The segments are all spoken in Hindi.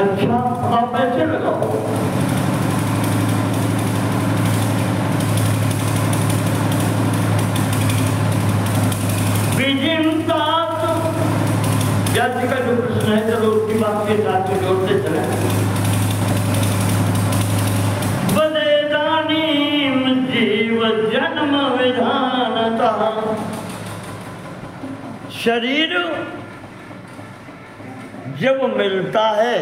अच्छा, आप ऐसे लगाओ। व्यास का जो प्रश्न है, चलो उसकी बात के साथ में जोड़ते चले। वदेदानीम जीव जन्म विधानतः, शरीर जब मिलता है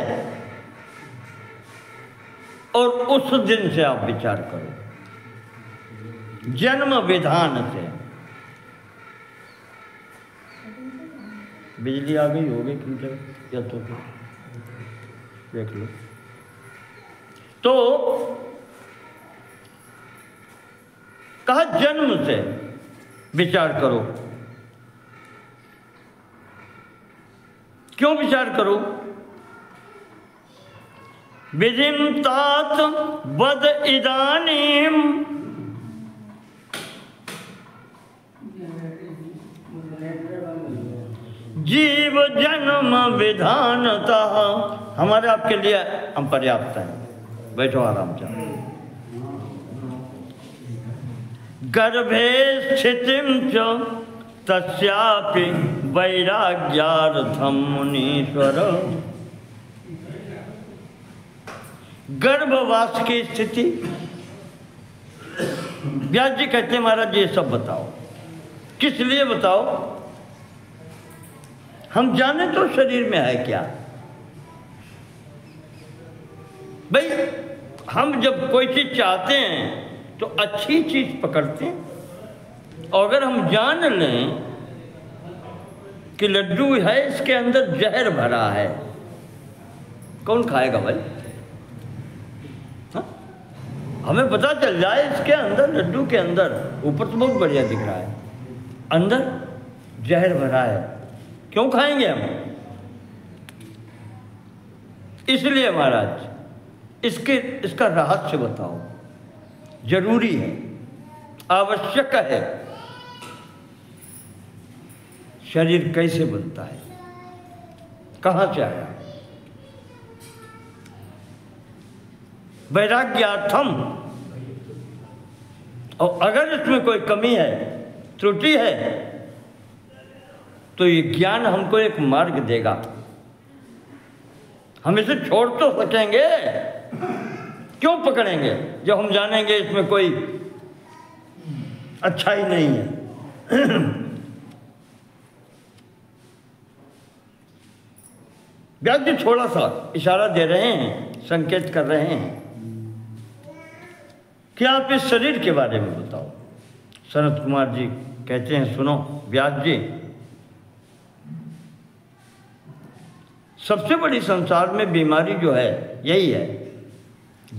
और उस दिन से आप विचार करो, जन्म विधान से। बिजली आ गई होगी क्योंकि या तो देख लो। तो कहा जन्म से विचार करो। क्यों विचार करो? विधिं तात वद इदानीम, जीव जन्म विधानतः। हमारे आपके लिए हम पर्याप्त हैं, बैठो आराम से। गर्भे स्थितिं च तस्यापि वैराग्यार्थम मुनीश्वर। गर्भवास की स्थिति, व्यास जी कहते हैं महाराज ये सब बताओ। किस लिए बताओ? हम जाने तो शरीर में है क्या। भाई हम जब कोई चीज चाहते हैं तो अच्छी चीज पकड़ते हैं, और अगर हम जान लें कि लड्डू है इसके अंदर जहर भरा है, कौन खाएगा भाई? हा? हमें पता चल जाए इसके अंदर, लड्डू के अंदर, ऊपर तो बहुत बढ़िया दिख रहा है, अंदर जहर भरा है, क्यों खाएंगे हम? इसलिए महाराज इसका रहस्य बताओ। जरूरी है, आवश्यक है। शरीर कैसे बनता है, कहां से आया? वैराग्यार्थम। और अगर इसमें कोई कमी है, त्रुटि है, तो ये ज्ञान हमको एक मार्ग देगा। हम इसे छोड़ तो सकेंगे, क्यों पकड़ेंगे जब हम जानेंगे इसमें कोई अच्छा ही नहीं है। व्यास जी थोड़ा सा इशारा दे रहे हैं, संकेत कर रहे हैं कि आप इस शरीर के बारे में बताओ। सनत कुमार जी कहते हैं, सुनो व्यास जी, सबसे बड़ी संसार में बीमारी जो है यही है,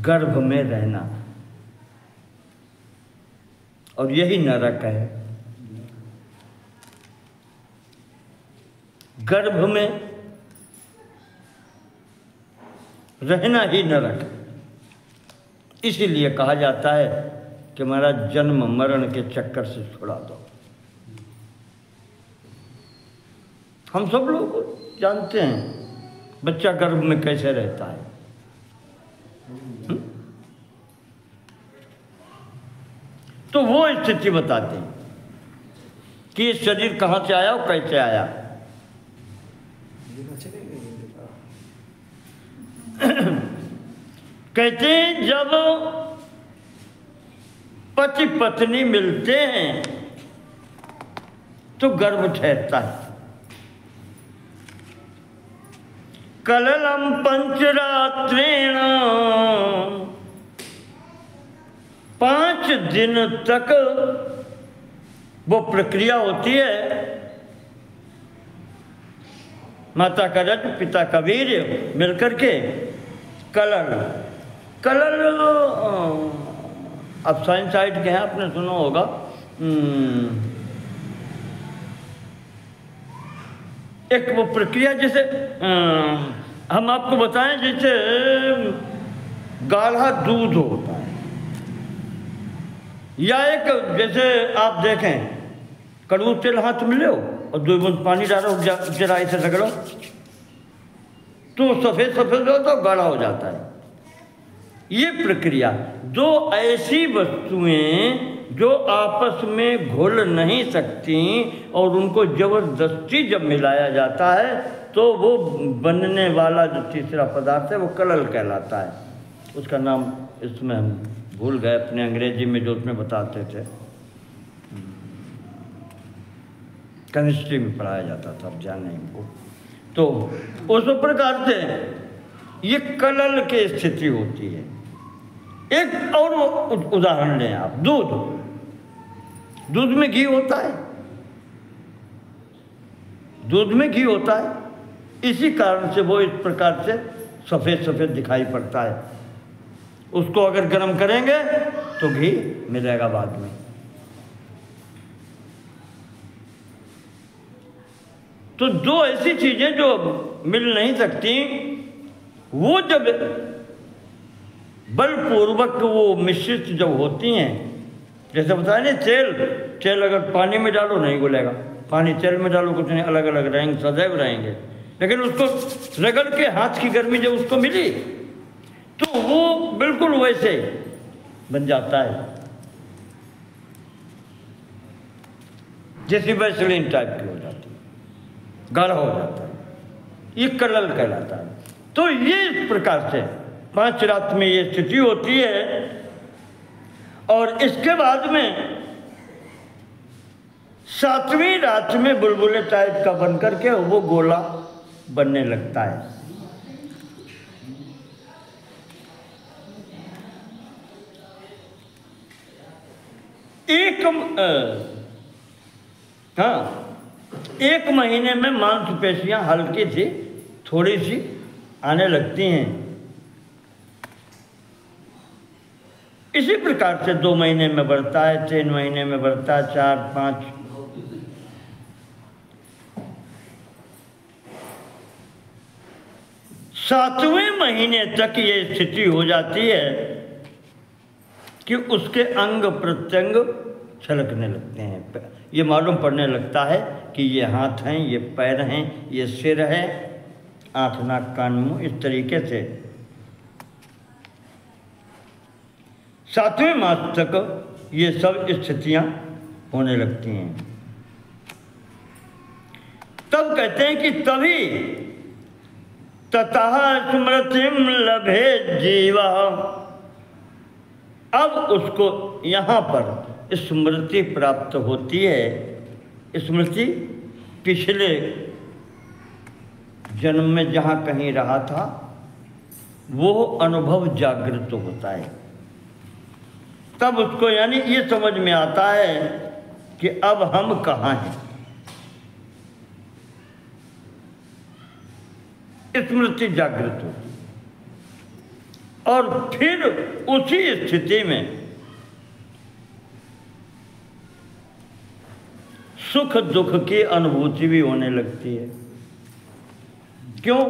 गर्भ में रहना, और यही नरक है। गर्भ में रहना ही नरक है। इसीलिए कहा जाता है कि महाराज जन्म मरण के चक्कर से छुड़ा दो। हम सब लोग जानते हैं बच्चा गर्भ में कैसे रहता है। तो वो स्थिति बताते हैं कि ये शरीर कहाँ से आया और कैसे आया। कहते हैं जब पति पत्नी मिलते हैं तो गर्भ ठहरता है। कललम पंचरात्रेण, 5 दिन तक वो प्रक्रिया होती है। माता का रज पिता का वीर मिलकर के कलल अब साइंस साइड के हैं, आपने सुना होगा। एक वो प्रक्रिया जैसे हम आपको बताएं, जैसे गाढ़ा दूध होता है, या एक जैसे आप देखें कड़ू तेल हाथ में लो और 2 बूंद पानी डालो, जरा इसे रगड़ो, तो सफ़ेद सफ़ेद होता है, गाढ़ा हो जाता है। ये प्रक्रिया, दो ऐसी वस्तुएं जो आपस में घुल नहीं सकती और उनको जबरदस्ती जब मिलाया जाता है तो वो बनने वाला जो तीसरा पदार्थ है वो कलल कहलाता है। उसका नाम इसमें हम भूल गए, अपने अंग्रेजी में जो उसमें बताते थे, केमिस्ट्री में पढ़ाया जाता था, अब ध्यान नहीं हमको। तो उस प्रकार से ये कलल की स्थिति होती है। एक और उदाहरण लें आप, दूध में घी होता है, दूध में घी होता है, इसी कारण से वो इस प्रकार से सफ़ेद सफ़ेद दिखाई पड़ता है। उसको अगर गर्म करेंगे तो घी मिलेगा बाद में। तो दो ऐसी चीज़ें जो मिल नहीं सकती, वो जब बलपूर्वक वो मिश्रित जब होती हैं, जैसे बताया नहीं, तेल अगर पानी में डालो नहीं घुलेगा, पानी तेल में डालो कुछ नहीं, अलग अलग रहेंगे, सदैव रहेंगे। लेकिन उसको रगड़ के हाथ की गर्मी जब उसको मिली तो वो बिल्कुल वैसे बन जाता है, जैसी वैसलीन टाइप की हो जाती है, गाढ़ा हो जाता है। ये कलल कहलाता है। तो ये इस प्रकार से 5 रात में ये स्थिति होती है और इसके बाद में 7वीं रात में बुलबुले टाइप का बन करके वो गोला बनने लगता है। एक महीने में मांसपेशियां हल्की सी थोड़ी सी आने लगती हैं। इसी प्रकार से 2 महीने में बढ़ता है, 3 महीने में बढ़ता है, 4, 5। सातवें महीने तक ये स्थिति हो जाती है कि उसके अंग प्रत्यंग छलकने लगते हैं। ये मालूम पड़ने लगता है कि ये हाथ हैं, ये पैर हैं, ये सिर है, आँख, नाक, कान, मुंह, इस तरीके से 7वें मास तक ये सब स्थितियां होने लगती हैं। तब कहते हैं कि तभी ततः स्मृतिम लभे जीवा, अब उसको यहाँ पर स्मृति प्राप्त होती है। स्मृति पिछले जन्म में जहाँ कहीं रहा था वो अनुभव जागृत होता है। तब उसको यानी ये समझ में आता है कि अब हम कहाँ हैं। स्मृति जागृत हो और फिर उसी स्थिति में सुख दुख की अनुभूति भी होने लगती है। क्यों?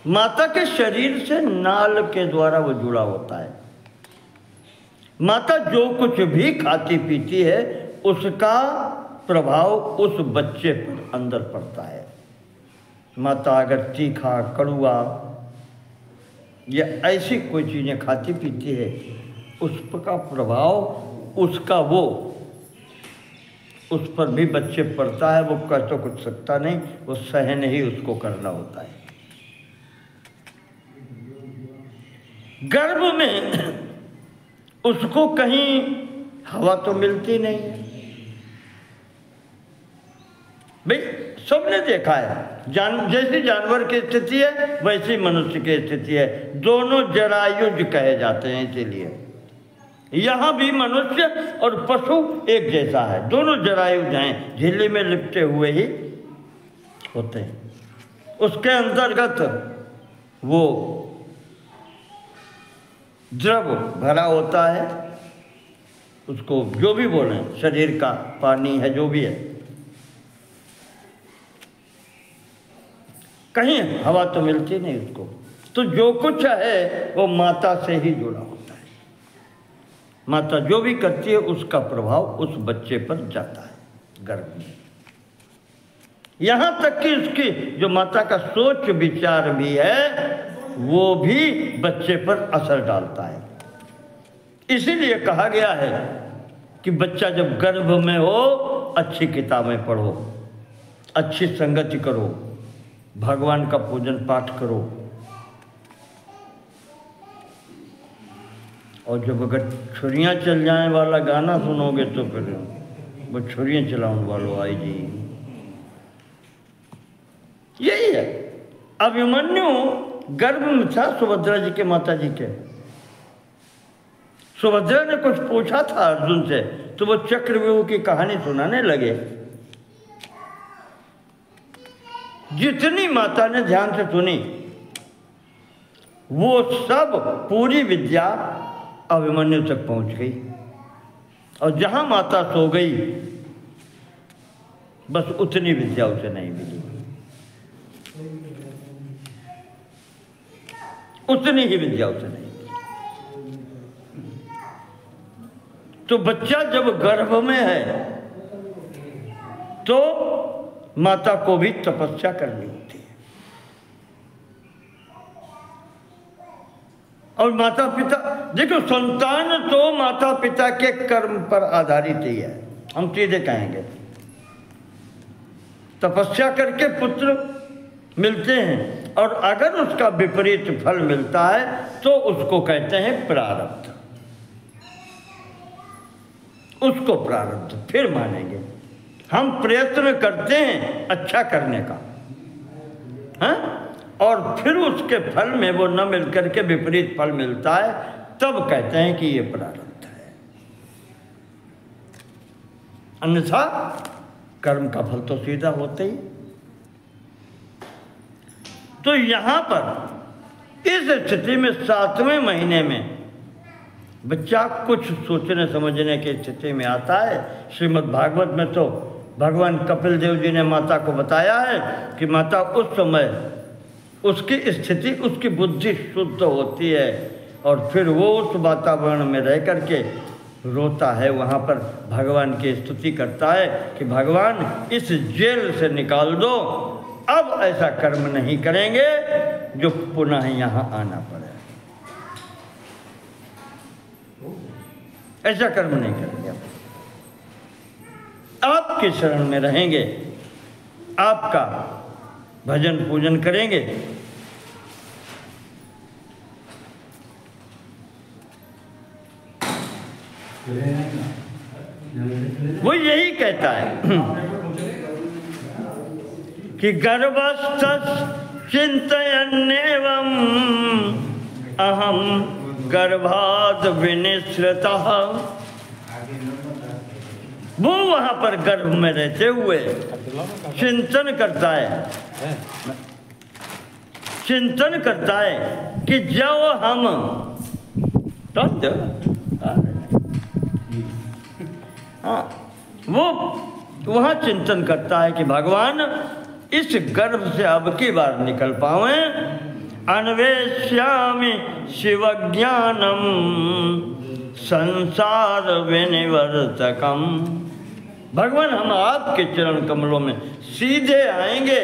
माता के शरीर से नाल के द्वारा वो जुड़ा होता है। माता जो कुछ भी खाती पीती है उसका प्रभाव उस बच्चे पर अंदर पड़ता है। माता अगर तीखा, कड़ुआ या ऐसी कोई चीज़ें खाती पीती है उसका प्रभाव उसका वो उस पर भी बच्चे पड़ता है। वो कह तो कुछ सकता नहीं, वो सहन ही उसको करना होता है। गर्भ में उसको कहीं हवा तो मिलती नहीं है। भाई सबने देखा है, जैसी जानवर की स्थिति है वैसी मनुष्य की स्थिति है। दोनों जरायुज कहे जाते हैं, इसीलिए यहाँ भी मनुष्य और पशु एक जैसा है। दोनों जरायुज हैं, झिल्ली में लिपटे हुए ही होते हैं। उसके अंतर्गत वो द्रव भरा होता है, उसको जो भी बोलें, शरीर का पानी है, जो भी है। कहीं हवा तो मिलती नहीं उसको। तो जो कुछ है वो माता से ही जुड़ा होता है। माता जो भी करती है उसका प्रभाव उस बच्चे पर जाता है गर्भ में। यहाँ तक कि उसकी जो माता का सोच विचार भी है वो भी बच्चे पर असर डालता है। इसीलिए कहा गया है कि बच्चा जब गर्भ में हो अच्छी किताबें पढ़ो, अच्छी संगति करो, भगवान का पूजन पाठ करो। और जब अगर छुरियाँ चल जाने वाला गाना सुनोगे तो फिर वो छुरियाँ चलाने वालों आई जी। यही है, अभिमन्यु गर्भ में था सुभद्रा जी के, माता जी के। सुभद्रा ने कुछ पूछा था अर्जुन से तो वो चक्रव्यूह की कहानी सुनाने लगे। जितनी माता ने ध्यान से सुनी वो सब पूरी विद्या अभिमन्यु तक पहुंच गई, और जहां माता सो गई बस उतनी विद्या उसे नहीं मिली, उतनी ही विद्या उसे नहीं मिली। तो बच्चा जब गर्भ में है तो माता को भी तपस्या करनी होती है, और माता पिता, देखो संतान तो माता पिता के कर्म पर आधारित ही है, हम सीधे कहेंगे। तपस्या करके पुत्र मिलते हैं, और अगर उसका विपरीत फल मिलता है तो उसको कहते हैं प्रारब्ध, उसको प्रारब्ध फिर मानेंगे। हम प्रयत्न करते हैं अच्छा करने का, हाँ? और फिर उसके फल में वो न मिलकर के विपरीत फल मिलता है, तब कहते हैं कि ये प्रारब्ध है। अन्यथा कर्म का फल तो सीधा होता ही। तो यहाँ पर इस स्थिति में 7वें महीने में बच्चा कुछ सोचने समझने की स्थिति में आता है। श्रीमद् भागवत में तो भगवान कपिल देव जी ने माता को बताया है कि माता उस समय उसकी स्थिति, उसकी बुद्धि शुद्ध होती है, और फिर वो उस वातावरण में रह करके रोता है, वहाँ पर भगवान की स्तुति करता है कि भगवान इस जेल से निकाल दो, अब ऐसा कर्म नहीं करेंगे जो पुनः यहाँ आना पड़े, ऐसा कर्म नहीं करेंगे, आपके शरण में रहेंगे, आपका भजन पूजन करेंगे। वो यही कहता है कि गर्भस्थ चिंतयन्नेवम् अहम गर्भात् विनिश्रितः। वो वहां पर गर्भ में रहते हुए चिंतन करता है कि जब हम वो वहां चिंतन करता है कि भगवान इस गर्भ से अब की बार निकल पावे। अन्वेष्यामि शिव ज्ञानम संसार विनिवर्तकम। भगवान हम आपके चरण कमलों में सीधे आएंगे,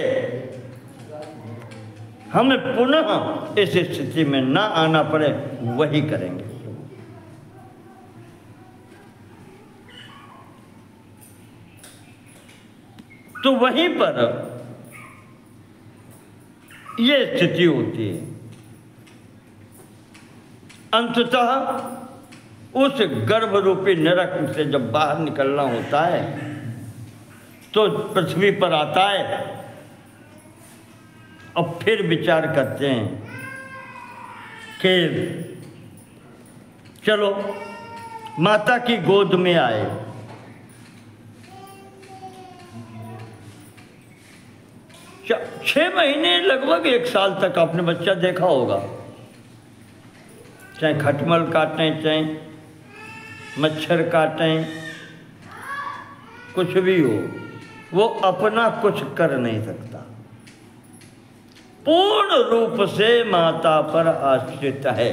हमें पुनः इस स्थिति में ना आना पड़े, वही करेंगे। तो वहीं पर ये स्थिति होती है। अंततः उस गर्भ रूपी नरक से जब बाहर निकलना होता है तो पृथ्वी पर आता है, और फिर विचार करते हैं कि चलो माता की गोद में आए। 6 महीने लगभग 1 साल तक आपने बच्चा देखा होगा, चाहे खटमल काटें, चाहे मच्छर काटें, कुछ भी हो, वो अपना कुछ कर नहीं सकता, पूर्ण रूप से माता पर आश्रित है।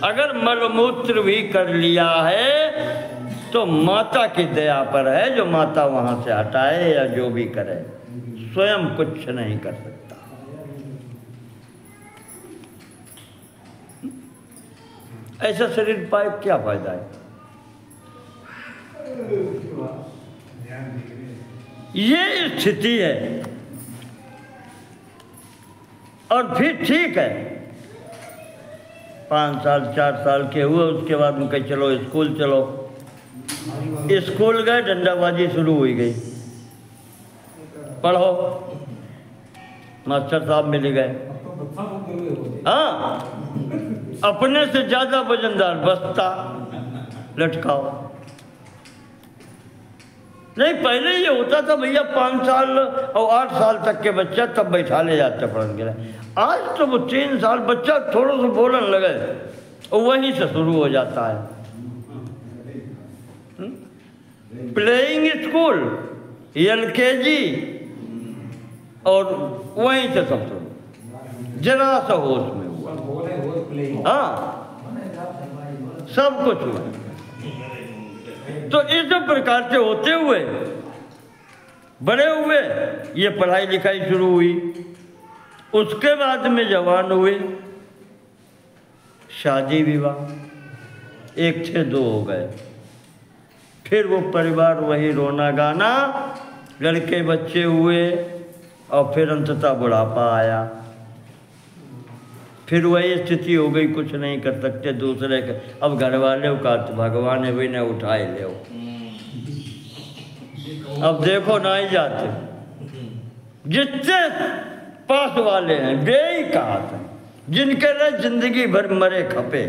अगर मलमूत्र भी कर लिया है तो माता की दया पर है, जो माता वहाँ से हटाए या जो भी करे, स्वयं कुछ नहीं कर सकता। ऐसा शरीर पाए क्या फायदा है? ये स्थिति है। और फिर ठीक है, 5 साल 4 साल के हुए, उसके बाद में कहीं चलो स्कूल चलो। स्कूल गए, डंडाबाजी शुरू हुई गई, पढ़ो, मास्टर साहब मिल गए। हाँ, अपने से ज्यादा वजनदार बस्ता लटकाओ। नहीं, पहले ये होता था भैया 5 साल और 8 साल तक के बच्चा तब बैठा ले जाते पढ़ने के लिए। आज तो वो 3 साल बच्चा थोड़ा सा बोलने लगे और वहीं से शुरू हो जाता है। प्लेइंग स्कूल, LKG, और वहीं से सब शुरू, जरा सा होश में हुआ। हाँ, सब कुछ हुआ। तो इस प्रकार से होते हुए बड़े हुए, ये पढ़ाई लिखाई शुरू हुई। उसके बाद में जवान हुए, शादी विवाह, 1 से 2 हो गए। फिर वो परिवार वही रोना गाना, लड़के बच्चे हुए, और फिर अंततः बुढ़ापा आया। फिर वही स्थिति हो गई, कुछ नहीं कर सकते दूसरे के। अब घर वाले का तो भगवान है, भी ने उठाए ले। अब देखो ना ही जाते, जितने पास वाले हैं बेई कहा था, जिनके लिए जिंदगी भर मरे खपे,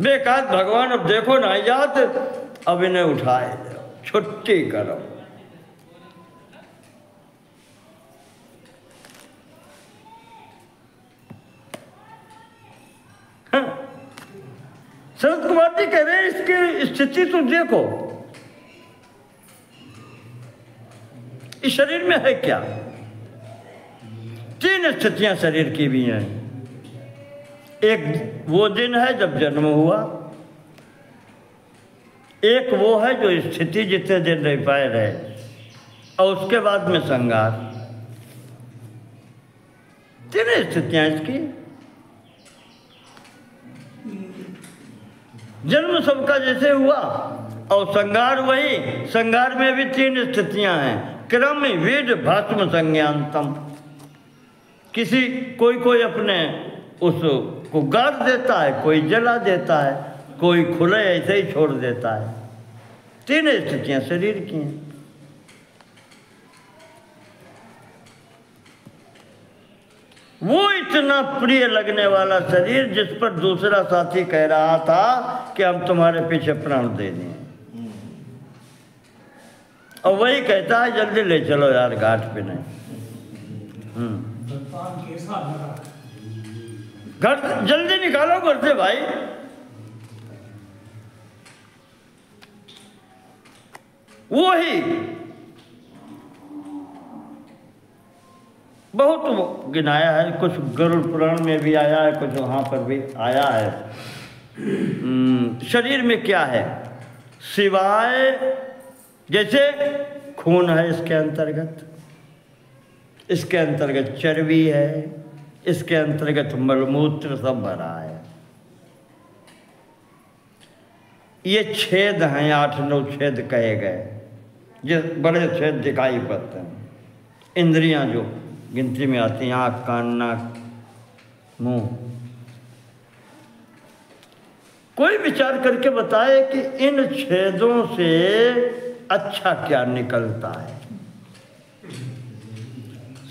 बेकार भगवान अब देखो ना ही जाते, अब इन्हें उठाए ले, छुट्टी करो। शरद कुमार जी कह रहे हैं, इसकी स्थिति तो देखो, इस शरीर में है क्या? 3 स्थितियां शरीर की भी हैं। एक वो दिन है जब जन्म हुआ, एक वो है जो स्थिति जितने दिन रह पाए रहे, और उसके बाद में संगार। 3 स्थितियां इसकी। जन्म सबका जैसे हुआ, और संगार वही। संगार में भी 3 स्थितियां हैं, क्रम विध भस्म संज्ञानतम। किसी कोई अपने उसको गाड़ देता है, कोई जला देता है, कोई खुले ऐसे ही छोड़ देता है। 3 स्थितियां शरीर की हैं। वो इतना प्रिय लगने वाला शरीर जिस पर दूसरा साथी कह रहा था कि हम तुम्हारे पीछे प्राण दे दें, और वही कहता है जल्दी ले चलो यार घाट पे। नहीं, घर जल्दी निकालो घर से भाई। वो ही बहुत गिनाया है, कुछ गरुड़ पुराण में भी आया है, कुछ वहाँ पर भी आया है। शरीर में क्या है सिवाय, जैसे खून है इसके अंतर्गत, इसके अंतर्गत चर्बी है, इसके अंतर्गत मलमूत्र सब भरा है। ये छेद हैं, 8-9 छेद कहे गए, जो बड़े छेद दिखाई पड़ते हैं। इंद्रियां जो गिनती में आती हैं, आँख, कान, नाक, मुंह। कोई विचार करके बताए कि इन छेदों से अच्छा क्या निकलता है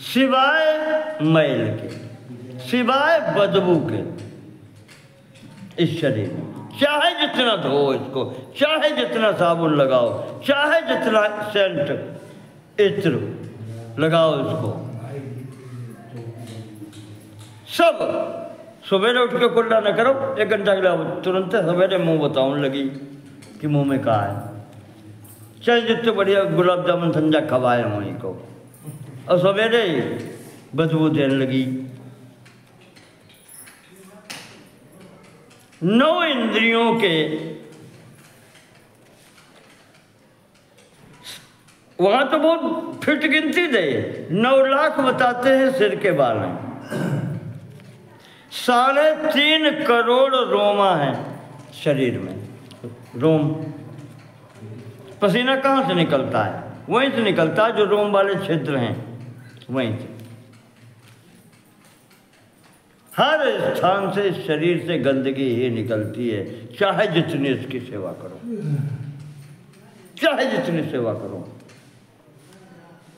सिवाय मैल के, सिवाय बदबू के। इस शरीर में चाहे जितना धो इसको, चाहे जितना साबुन लगाओ, चाहे जितना सेंट इत्र लगाओ इसको, सब सवेरे उठ के कुल्ला न करो, 1 घंटा के लिए तुरंत सवेरे मुंह बताऊं लगी कि मुंह में कहा है। चाहे जितने बढ़िया गुलाब जामुन ठंडा खवाए वहीं को, और सवेरे ही बदबू देने लगी। 9 इंद्रियों के वहां तो बहुत फिट गिनती दे, 9 लाख बताते हैं सिर के बाल हैं, 3.5 करोड़ रोमा है शरीर में। रोम, पसीना कहाँ से निकलता है? वहीं से निकलता है जो रोम वाले क्षेत्र हैं, वहीं से। हर स्थान से शरीर से गंदगी ही निकलती है, चाहे जितनी इसकी सेवा करो, चाहे जितनी सेवा करो,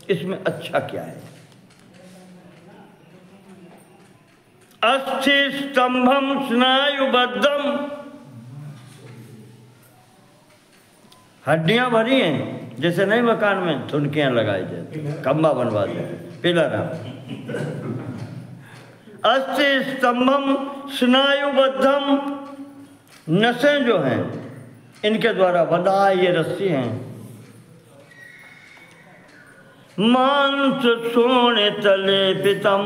इसमें अच्छा क्या है? अस्थि स्तंभम स्नायुबद्धम, हड्डियां भरी हैं, जैसे नए मकान में थुनकियां लगाई जाती, खंबा बनवा देते, पिलर। अस्थि स्तंभम स्नायुबद्धम, नसें जो हैं इनके द्वारा बंधा ये रस्सी हैं। मांस सोने तले पितम,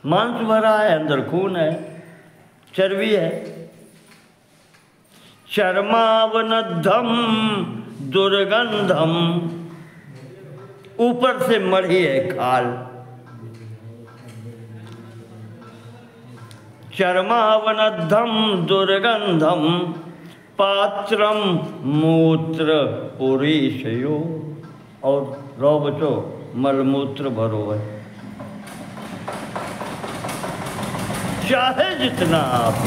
मांस भरा है, अंदर खून है, चर्बी है। चर्मावनद्धम दुर्गंधम, ऊपर से मढ़ी है खाल। चर्मावनद्धम दुर्गंधम पात्रम मूत्र पुरीशयो, और रो बचो मलमूत्र भरो है। चाहे जितना आप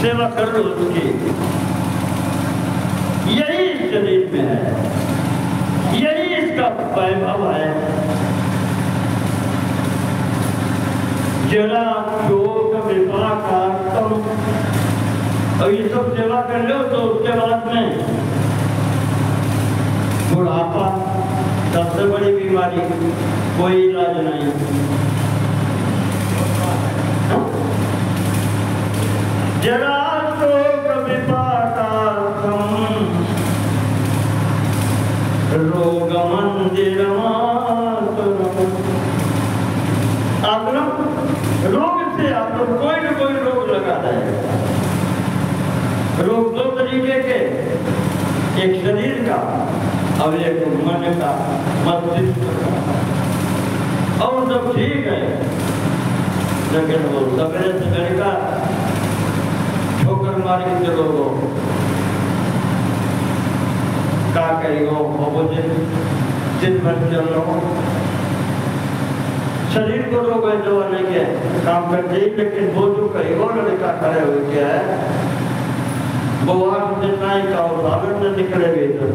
सेवा कर लो उसकी, यही शरीर में है, यही इसका वैभव है। जरा शोक विपाकार्थम, और ये सब सेवा कर लो तो उसके बाद में बुढ़ापा, सबसे बड़ी बीमारी, कोई इलाज नहीं। जरा शोक विपाकार्थम रोग मंदिर, आप लोग रोग से आप लोग कोई न कोई रोग लगा है। रोग 2 तरीके के, एक शरीर का और एक मन का, मस्तिष्क का, और सब ठीक है, लेकिन वो सवेरे से का ठोकर मार के चलो गो, का कहेगो दिन भर चल रहा, शरीर को रोग है जो लेके काम करते ही, लेकिन वो जो कहेगो लड़का खड़े हो गया है, वो आठ दिन नहीं का उदाहरण में निकलेगा इधर।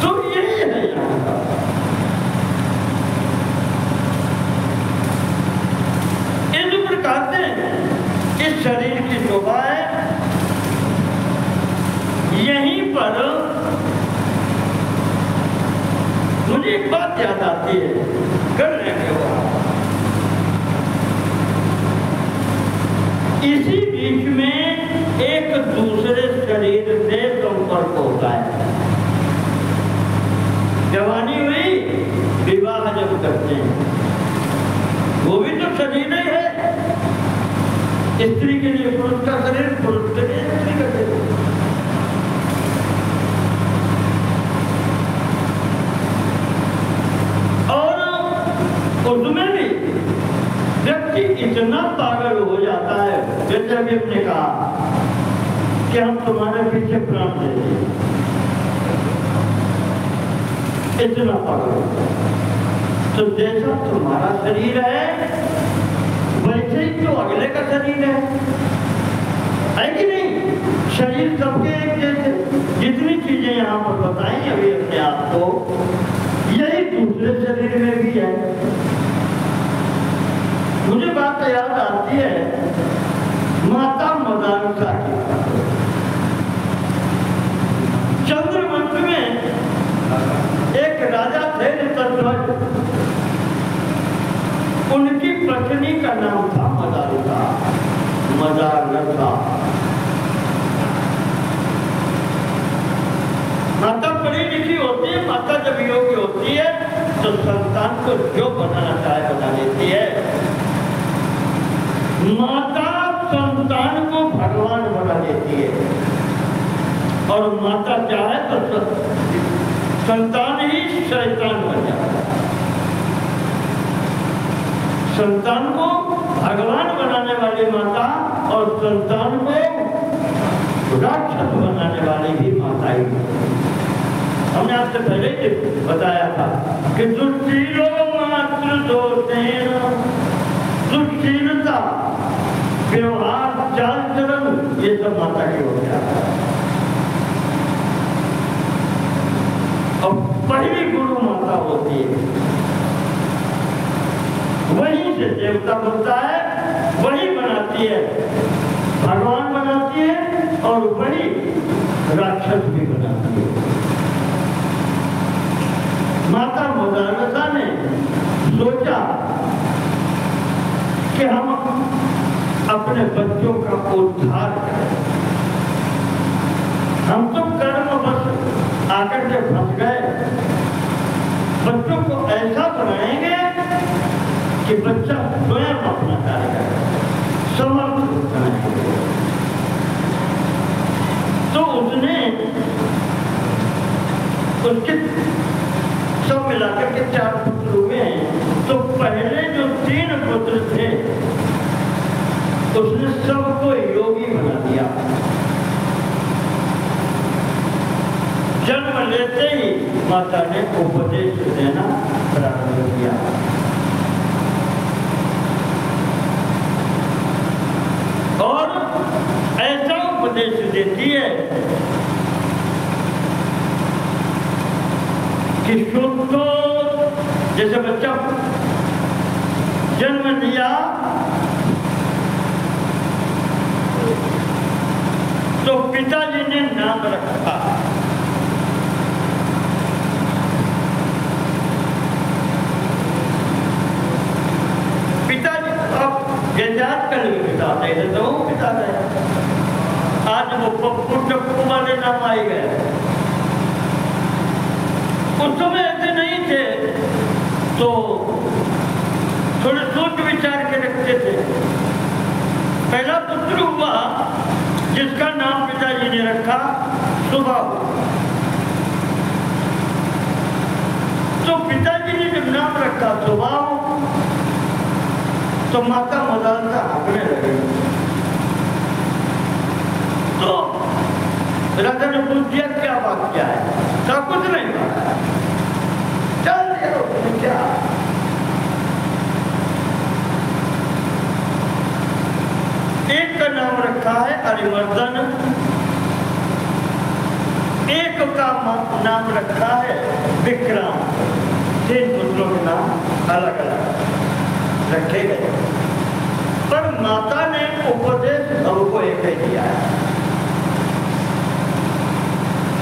तो यही है यहाँ का। इस प्रकार से इस शरीर की शोभा है। यहीं पर मुझे एक बात याद आती है, करने के बाद इसी बीच में एक दूसरे शरीर से संपर्क होता है। जवानी हुई, विवाह जब करते हैं, वो भी तो शरीर ही है। स्त्री के लिए पुरुष का शरीर, पुरुष के लिए स्त्री का शरीर। उसमें भी व्यक्ति इतना पागल हो जाता है, जैसे अभी हमने कहा कि हम तुम्हारे पीछे प्राण देते, इतना पागल होता है। तो जैसा तुम्हारा शरीर है वैसे ही तो अगले का शरीर है कि नहीं? शरीर सबके एक जैसे, जितनी चीजें यहाँ पर बताई अभी अपने आप को, यही दूसरे शरीर में भी है। मुझे बात याद आती है माता मदालसा की। चंद्रवंश में एक राजा थे ऋतध्वज, उनकी पत्नी का नाम था मदालसा, मदालसा। माता पढ़ी लिखी होती है, माता जब योग्य होती है तो संतान को जो बनाना चाहे बना लेती है। माता संतान को भगवान बना देती है, और माता चाहे तो संतान ही शैतान बन जाता है। संतान को भगवान बनाने वाली माता और संतान को राक्षस बनाने वाली भी माता ही। हमने आपसे पहले ही बताया था कि दुष्शीलो मातृ दोषेण, दुष्शीलता, व्यवहार, चाल चलन, ये सब माता की हो गया। और पहली गुरु माता होती है, वहीं से देवता बनता है, वही बनाती है, भगवान बनाती है, और वही राक्षस भी बनाती है। माता मोदानसा ने सोचा कि हम अपने बच्चों का उद्धार करें। हम तो कर्म बस आकर के फंस गए, बच्चों को ऐसा बनाएंगे कि बच्चा स्वयं अपना कार्य करे, समर्थ बनाएंगे। तो उसने उसके सब मिलाकर के 4 पुत्र हुए हैं। तो पहले जो 3 पुत्र थे उसने सबको योगी बना दिया। जन्म लेते ही माता ने उपदेश देना प्रारंभ किया। और ऐसा उपदेश देती है कि शुद्धो, जैसे बच्चा जन्म लिया तो पिताजी ने नाम रखा, पिताजी अब जैसे आजकल भी पिताते थे तो वो पिताते हैं। आज वो पप्पू टप्पू वाले नाम आए गए, उस समय ऐसे नहीं थे तो थोड़े सोच विचार के रखते थे। पहला पुत्र हुआ जिसका नाम पिताजी ने रखा सुबाहु। तो पिताजी ने जब नाम रखा सुबाहु तो माता मोदानसा हंसने लगी। तो राजा ने पूछ दिया क्या बात क्या है? कहा कुछ नहीं बात, चल क्या। एक का नाम रखा है अरिमर्दन, एक का नाम रखा है विक्रम। 3 पुत्रों के नाम अलग अलग रखे गए, पर माता ने उपदेश सबको एक ही दिया है।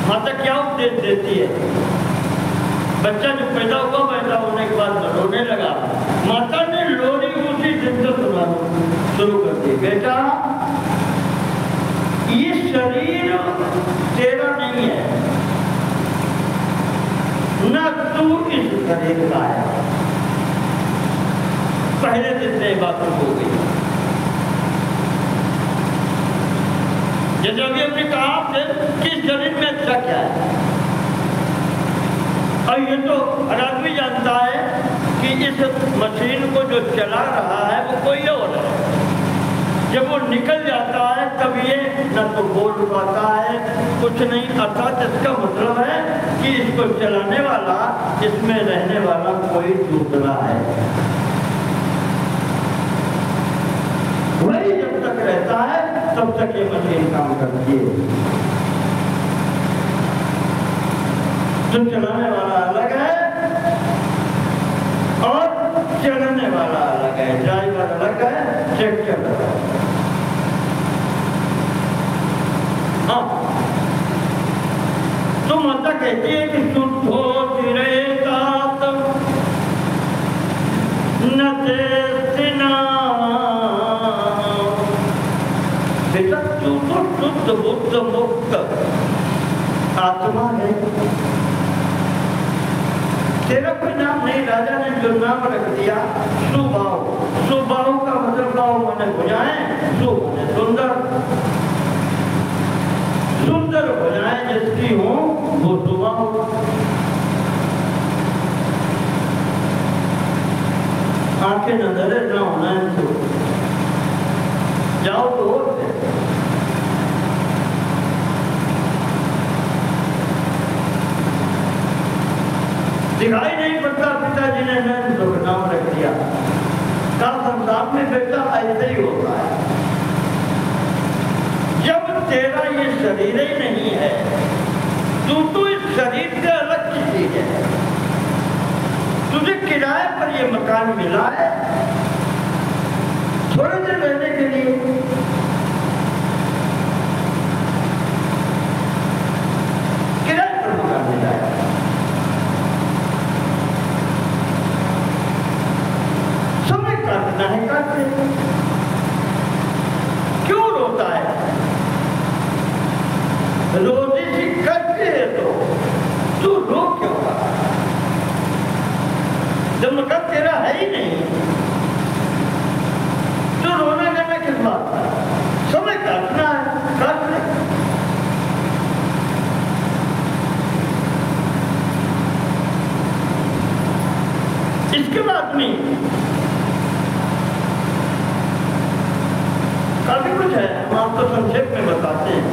माता क्या उपदेश देती है? बच्चा जब पैदा हुआ, पैदा होने के बाद रोने लगा, माता ने लोरी उसी दिन से सुनाना शुरू कर दी। बेटा ये शरीर तेरा नहीं है, न तू इस शरीर का है। पहले दिन से बात हो गई। जैसे अभी हमने कहा कि शरीर में अच्छा क्या है, और ये तो हर आदमी जानता है कि इस मशीन को जो चला रहा है वो कोई और है। जब वो निकल जाता है तब ये न तो बोल पाता है, कुछ नहीं। अर्थात इसका मतलब है कि इसको चलाने वाला, इसमें रहने वाला कोई दूसरा है। वही जब तक रहता है तब तक ये मशीन काम करती है। जो चलाने वाला अलग है और चलने वाला अलग है, ड्राइवर अलग है, ट्रैक्टर अलग है। हाँ, तो माता कहती है कि शुद्धो तिरेतात न तेस्तिना। बेटा तू तो शुद्ध बुद्ध मुक्त आत्मा है, तेरा कोई नाम नहीं, राजा ने जो नाम रख दिया सुबाहु। सुबाहु का मतलब बाहु माने भुजाएं, सु माने सुंदर, सुंदर भुजाएं जिसकी हो वो सुबाहु। आंखें नजरे न होना इनको, जाओ तो दिखाई नहीं पड़ता। पिताजी ने तो नाम रख दिया। का संसार में बेटा ऐसे ही होता है। जब तेरा ये शरीर ही नहीं है, तू इस शरीर से अलग चीज है। तुझे किराए पर ये मकान मिला है थोड़े देर रहने के लिए। किराए पर मकान मिला है, समय काटना है, काटते। क्यों रोता है? रोजी सी करते है तो तू रो क्यों रहा? जब मकान तेरा है ही नहीं तो रोना गाना किस बात का? समय काटना है, काट ले। इसके बाद में काफी कुछ है, हम आपको संक्षेप में बताते हैं।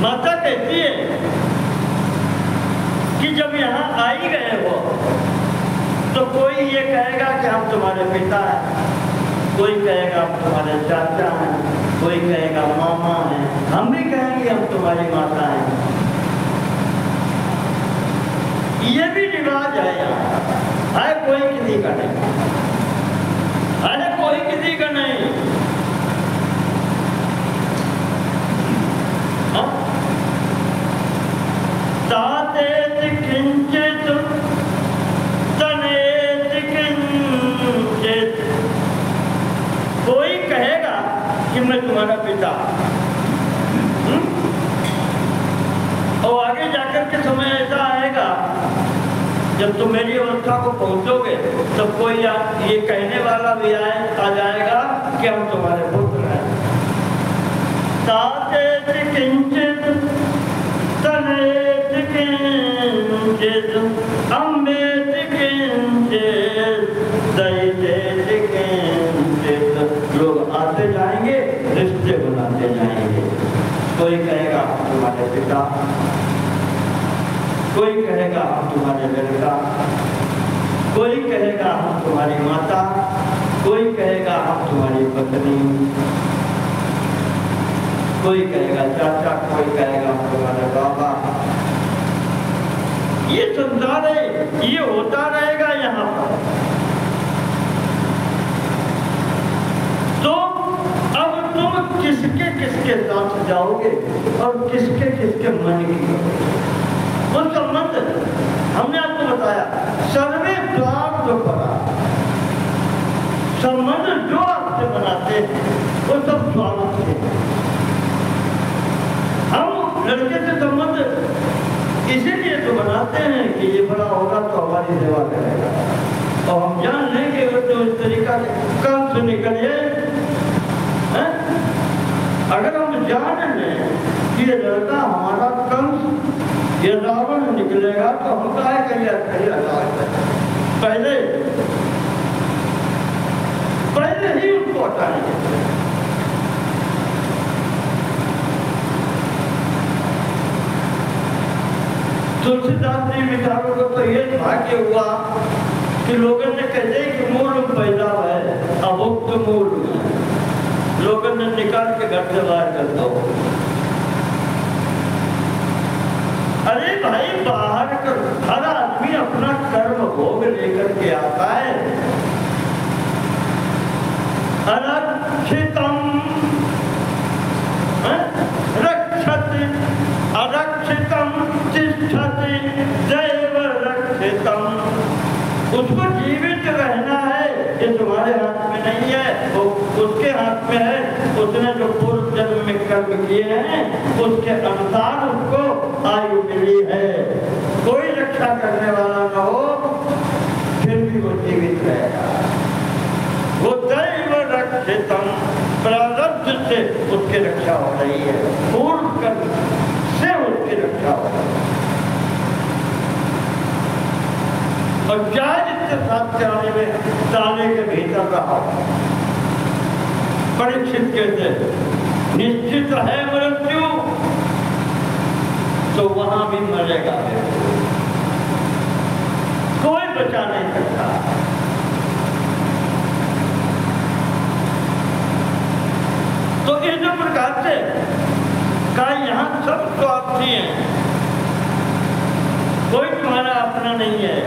माता कहती है कि जब यहाँ आ ही गए हो तो कोई ये कहेगा कि हम तुम्हारे पिता हैं, कोई कहेगा हम तुम्हारे चाचा हैं, कोई कहेगा मामा हैं, हम भी कहेंगे हम तुम्हारी माता हैं। ये भी रिवाज है यहाँ, है कोई किसी का नहीं, है कोई किसी का नहीं। तातेत किंचित तनेत किंचित, कोई कहेगा कि मैं तुम्हारा पिता, और आगे जाकर के समय ऐसा आएगा जब तुम मेरी अवस्था को पहुंचोगे तो कोई ये कहने वाला भी आ जाएगा कि हम तुम्हारे पुत्र हैं। तातेत किंचित तनेत किंचित अम्बेत किंचित दैतेत किंचित, लोग आते जाएंगे, रिश्ते बनाते जाएंगे। कोई कहेगा हम तुम्हारे पिता, कोई कहेगा हम तुम्हारे लड़का, कोई कहेगा हम तुम्हारी माता, कोई कहेगा हम तुम्हारी पत्नी, कोई कहेगा चाचा, कोई कहेगा हम तुम्हारे बाबा। ये संसार है, ये होता रहेगा यहाँ पर। तो अब तुम किसके किसके साथ जाओगे और किसके किसके मन की वो संबंध हमने आपको बताया। सर्वे द्वार जो पड़ा, संबंध जो आपसे बनाते हैं वो सब स्वागत है। हम लड़के से संबंध इसीलिए तो बनाते हैं कि ये बड़ा होगा तो हमारी सेवा करेगा, और हम जान लेंगे तो इस तरीका से काम से निकलिए। अगर हम जान लें कि ये लड़का हमारा कंस ये रावण निकलेगा तो हम क्या करिए? पहले ही उनको हटाएंगे। तुलसीदास जी विचारों को तो ये भाग्य हुआ कि लोगों ने कहते कि मूल पैदा है, अभुक्त मूल लोगों ने निकाल के घर से बाहर कर दो। अरे भाई, बाहर कर, हर आदमी अपना कर्म भोग लेकर के आता है। अरक्षितम रक्षति अरक्षितम तिष्ठति दैव रक्षितम। उसको जीवित रहना है, ये तुम्हारे हाथ में नहीं है, वो उसके हाथ में है। उसने जो पूर्व जन्म में कर्म किए हैं उसके अनुसार उसको आयु मिली है। कोई रक्षा रक्षा करने वाला न हो फिर भी वो जीवित रहेगा। वो दैव रक्षितम, प्रारब्ध से उसकी रक्षा हो रही है, पूर्व कर्म से उसकी रक्षा हो रही है। और चारित्र सात्याने में ताले के भीतर रहा। परीक्षित कहते निश्चित है मृत्यु, तो वहां भी मरेगा, कोई बचा नहीं सकता। तो इस प्रकार से का यहाँ सब स्वार्थी हैं, कोई तुम्हारा अपना नहीं है।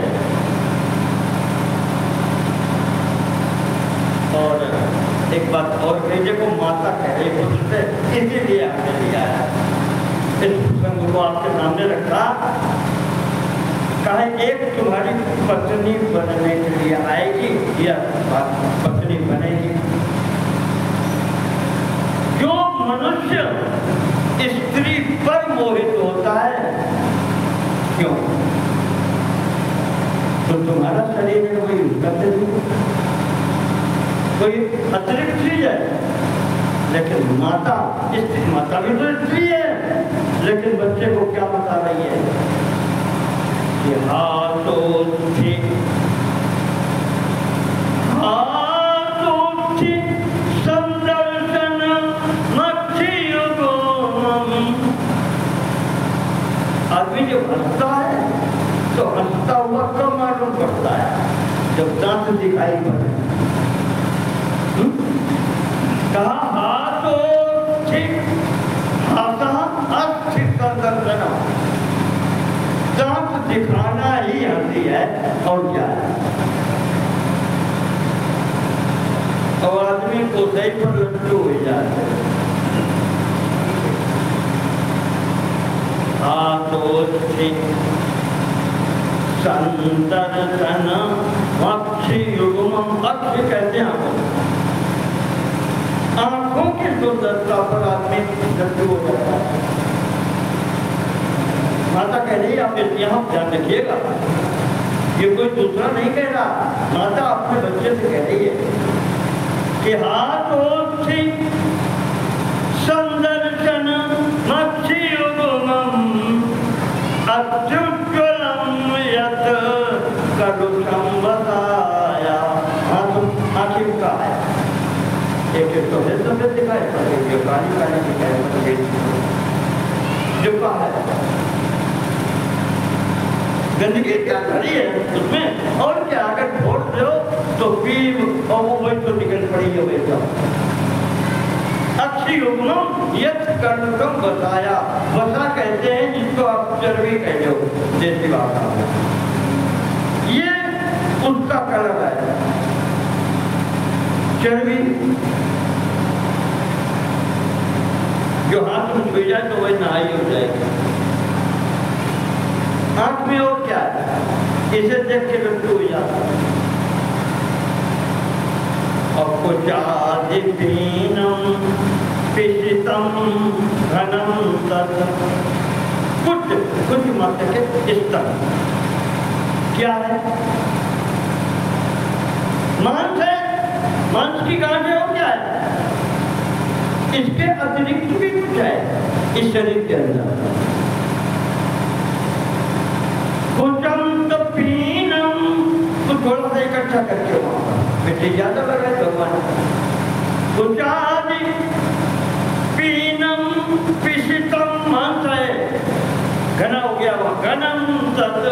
और एक बात और भेजे को माता कह रही पुत्र से, इसीलिए आपने लिया है। इस प्रसंग को आपके सामने रखा, कहा एक तुम्हारी पत्नी बनने के लिए आएगी या पत्नी बनेगी। जो मनुष्य स्त्री पर मोहित होता है, क्यों? तो तुम्हारा शरीर है कोई करते नहीं, कोई अतिरिक्त चीज है। लेकिन माता, स्त्री माता भी तो स्त्री है, लेकिन बच्चे को क्या बता रही है कि संदर्शन आदमी जब हंसता है तो हंसता हुआ कब मालूम पड़ता है? जब दांत दिखाई पड़े। कहा दांत दिखाना ही हंसी है, और क्या है? और आदमी को सही पर लट्टू हो जाते हैं। संदर्शन अक्षि युग्मम, अक्षि कहते हैं आंखों की सुंदरता पर आदमी लट्टू हो जाता है। माता कह रही है आप यहाँ ध्यान रखिएगा, ये कोई दूसरा नहीं कह रहा, माता अपने बच्चे से कह रही है कि संदर्शन मक्षियुग्मम अत्युज्ज्वलम यत् कलुषम बताया। आखिर का है एक तो है सफेद दिखाए, जो काली काली दिखाए, जो का है गंदगी क्या भरी है उसमें, और क्या अगर छोड़ दो तो पीर और वो वही तो निकल पड़ी है वैसा। अक्षि युग्मम यत् कर्णकम बताया, वसा कहते हैं जिसको आप चर्बी कहते हो देसी भाषा में, ये उसका कलर है चर्बी। जो हाथ में छुई जाए तो वही नहाई हो जाएगी। आंख में और क्या है, इसे देख के लट्टू हो जाता है। और कुछ आदिपीनम पिशितम घनम तत्, कुछ मत के स्तन क्या है? मांस है, मांस की गांठ है, और क्या है? इसके अतिरिक्त भी कुछ है इस शरीर के अंदर। तो थोड़ा सा इकट्ठा करके मिट्टी ज्यादा लगा भगवान। पीनम पिशितम मांस है, घना हो गया वह घनम तत्,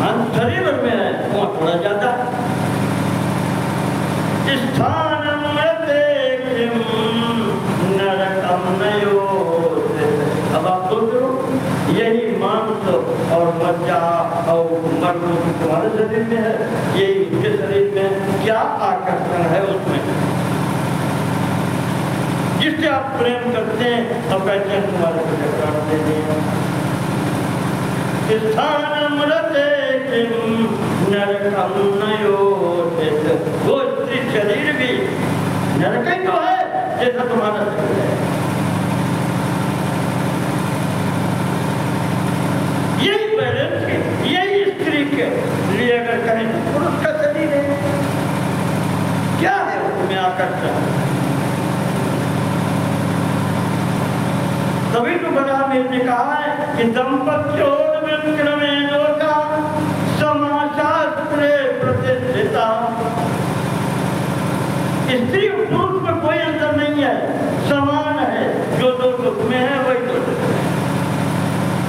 मांस शरीर में है वहाँ थोड़ा ज्यादा। स्थानम नरकम नयोत, अब आप सोचो यही मांस और मज्जा और मर्द तुम्हारे शरीर में है, यही उसके शरीर में, क्या आकर्षण है उसमें जिससे आप प्रेम करते हैं और कहते हैं तुम्हारे को प्राण दे दिया। स्थानम नरकम नयोत, वो स्त्री शरीर भी नरक ही तो है जैसा तुम्हारा शरीर है। यही बैलेंस तभी तो बलराम ने कहा है कि दंपत्योर विक्रमेणो का समाशास्त्रे प्रतिष्ठिता। स्त्री और पुरुष में कोई अंतर नहीं है, समान है। जो दो सुख में है वही दो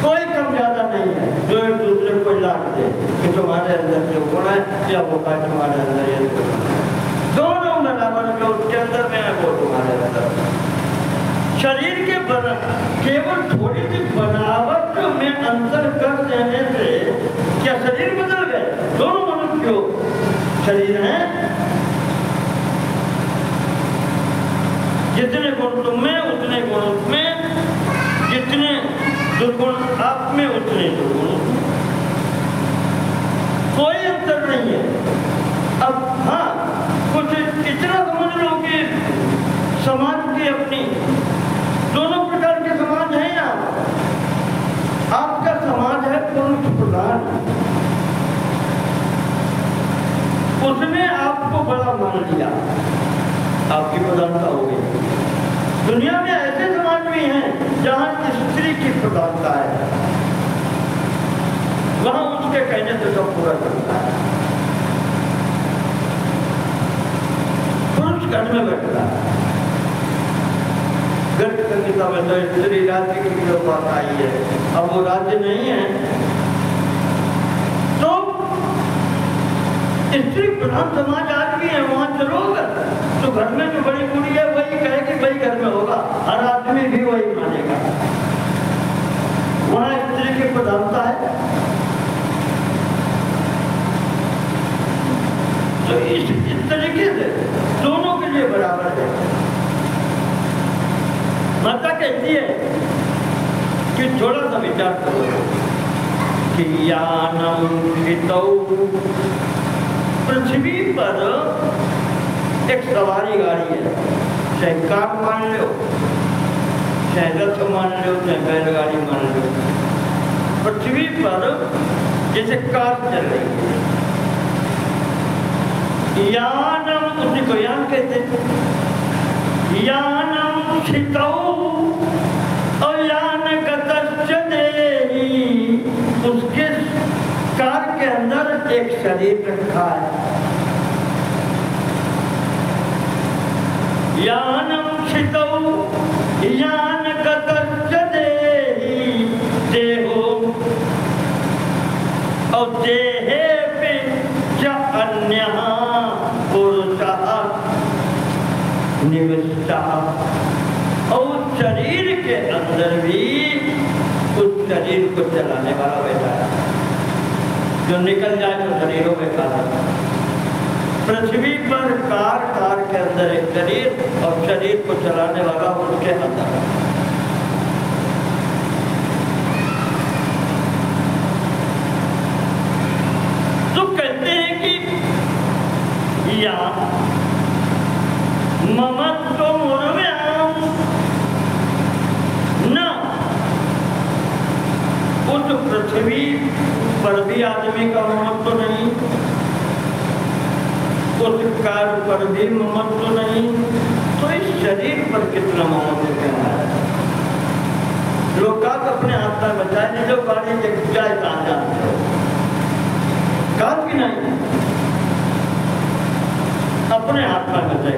कोई कम ज्यादा नहीं है। जो एक दूसरे को लाभ दे कि तुम्हारे अंदर जो गुण है या वो का तुम्हारे अंदर ये गुण है, दोनों बराबर जो उसके अंदर में है वो तुम्हारे अंदर। शरीर के केवल थोड़ी सी बनावट में अंतर कर देने से क्या शरीर बदल गए? दोनों मनुष्य शरीर हैं, जितने गुण तुम में उतने गुण उसमें, जितने दुर्गुण आप में उतने दुर्गुण उसमें, कोई अंतर नहीं है। अब हाँ, कुछ इतना समझ लो कि समाज की अपनी दोनों प्रकार के समाज हैं। आपका समाज है पुरुष प्रधान, उसमें आपको बड़ा मान लिया, आपकी प्रधानता हो गई। दुनिया में ऐसे समाज भी हैं जहां स्त्री की प्रधानता है, वहां उसके कहने से सब पूरा करता है। पुरुष घर में बैठता है, घर की संहिता में तो स्त्री राज्य की जो बात आई है, अब वो राज्य नहीं है तो स्त्री प्रधान समाज आज भी है। वहां चलोगे तो घर में जो बड़ी कुड़ी है वही कहे कि भाई घर में होगा, हर आदमी भी वही मानेगा। वहां स्त्री की प्रधानता है। तो इस तरीके से दोनों के लिए बराबर है। माता कहती है कि थोड़ा सा विचार करो कि यानम हितौ, पृथ्वी पर एक सवारी गाड़ी है, चाहे कार मान लो, चाहे रथ मान लो, चाहे बैलगाड़ी मान लो। पृथ्वी पर जैसे कार चल रही है, यानम, उसी को यान कहते हैं। यानम छितौ और यान गतश्च देहि, उसके कार के अंदर एक शरीर रखा है। यानम छितौ यान गतश्च देहि देहो और देहे पे च अन्यः पुरुषः निविष्टः, और शरीर के अंदर भी उस शरीर को चलाने वाला बैठा है। जो निकल जाए तो शरीरों में खा। पृथ्वी पर कार के अंदर एक शरीर और शरीर को चलाने वाला उसके अंदर। तो कहते हैं कि या ममत्व मुर्व्याम न, उस पृथ्वी पर भी आदमी का ममत्व नहीं, उस कार पर भी ममत्व नहीं, तो इस शरीर पर कितना ममत्व करना है? लोग का अपने हाथ में बचाए, जो गाड़ी जाए कहाँ जानते हो, कार भी नहीं, अपने हाथ में बचाए।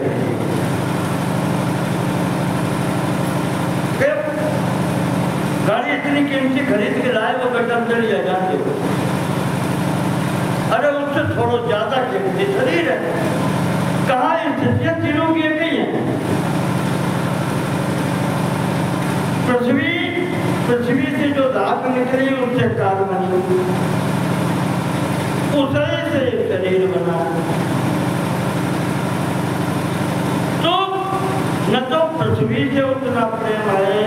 गाड़ी इतनी कीमती खरीद के लाए, वो गड्ढा चल जाए जानते हो। अरे उससे थोड़ा ज्यादा कीमती शरीर है। कहाँ स्थितियां तीनों की एक ही है। पृथ्वी से जो धातु निकली उससे कार बनी, उसे से शरीर बना। तो न तो पृथ्वी से उतना प्रेम है,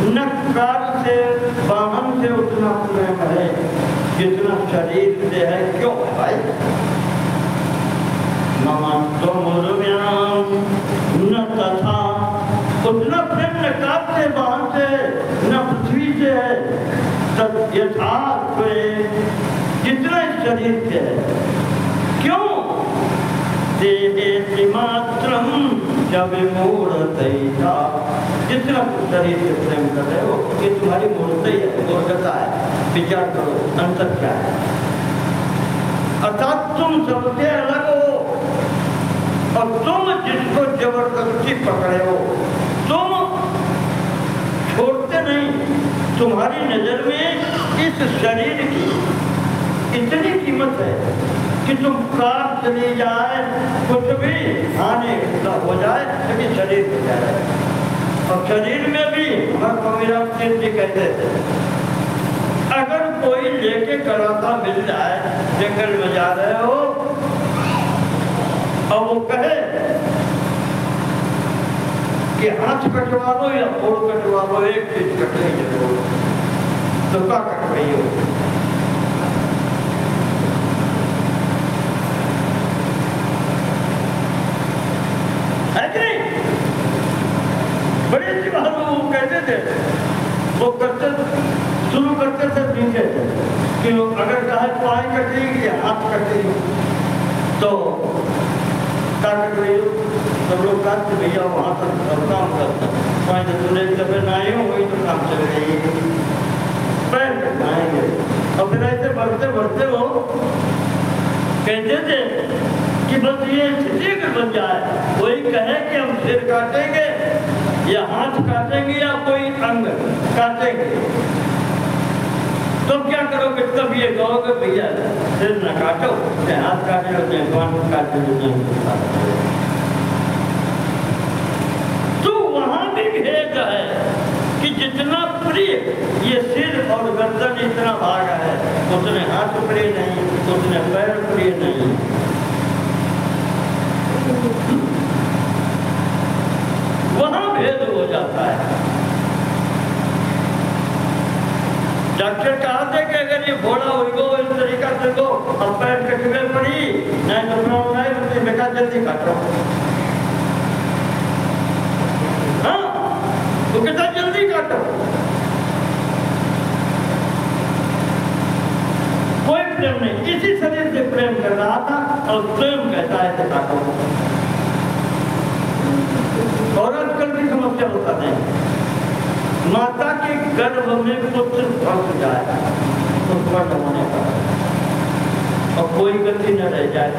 न कार से वाहन से उतना प्रेम है जितना शरीर से है। क्यों है भाई? ममत्व मुर्व्याम न तथा, उतना प्रेम न कार से वाहन से न पृथ्वी से है, तब यथार्थ जितना शरीर से है। क्यों? देहे मात्रम जब मूर्तैता, जितना शरीर से प्रेम कर रहे हो ये तुम्हारी मूर्ति है, मूर्खता है। विचार करो अंतर क्या है। अर्थात तुम सबसे अलग हो और तुम जिसको जबरदस्ती पकड़े हो तुम छोड़ते नहीं। तुम्हारी नजर में इस शरीर की इतनी कीमत है कि तुम प्राण चली जाए कुछ भी हानि हो जाए लेकिन शरीर हो जाए। और शरीर में भी हमारे स्वामीराम जी कहते थे अगर कोई लेके कराता मिल जाए, जंगल में जा रहे हो और वो कहे कि हाथ कटवा लो या फोड़ कटवा लो, एक चीज कटनी जरूर, तो क्या कटवाई हो? है कि नहीं? बड़ी अच्छी बात वो कहते थे, वो करते शुरू करते थे नीचे कि अगर चाहे पाई कटेगी या हाथ कटेगी तो क्या कटवाई हो? सब लोग कहते भैया वहाँ तक सब काम करता पाई तो तुमने दफे ना आए हो वही तो काम चल रही है, पैर कटवाएंगे। और फिर ऐसे बढ़ते बढ़ते वो कहते थे कि बस ये स्थिति अगर बन जाए, कोई कहे कि हम सिर काटेंगे या हाथ काटेंगे या कोई अंग काटेंगे तो क्या करोगे? तब ये कहोगे भैया सिर न काटो, चाहे हाथ काटे लो चाहे कान काटे लो। तो वहां भी भेद है कि जितना प्रिय ये सिर और गर्दन इतना भाग है उतने हाथ प्रिय नहीं, उतने पैर प्रिय नहीं। वहां भेद हो जाता है। डॉक्टर कहा थे कि अगर ये घोड़ा हो इस तरीका से दो अब पैर कटवे पड़ी नहीं तो बेकार जल्दी काटो। हाँ तो कितना जल्दी काटो, कोई प्रेम नहीं, इसी शरीर से प्रेम कर रहा था और स्वयं कहता है कि काटो। और आजकल की समस्या होता नहीं, माता के गर्भ में पुत्र फंस जाए उत्पन्न होने पर और कोई गति न रह जाए,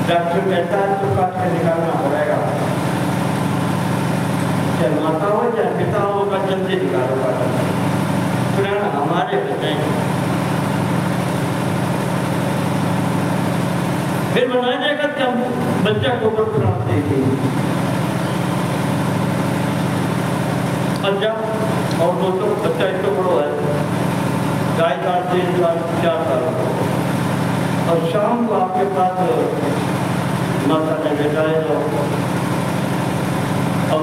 डॉक्टर कहता है तो काट के निकालना पड़ेगा, चाहे माता हो चाहे पिता हो का जल्दी निकालो। प्राण हमारे बच्चे फिर बनाया जाएगा कि हम बच्चा को प्राण देंगे। अच्छा और दोस्तों बच्चा इसको बड़ो है, गाय 3 साल 4 साल और शाम को आपके पास माता ने बैठा है तो अब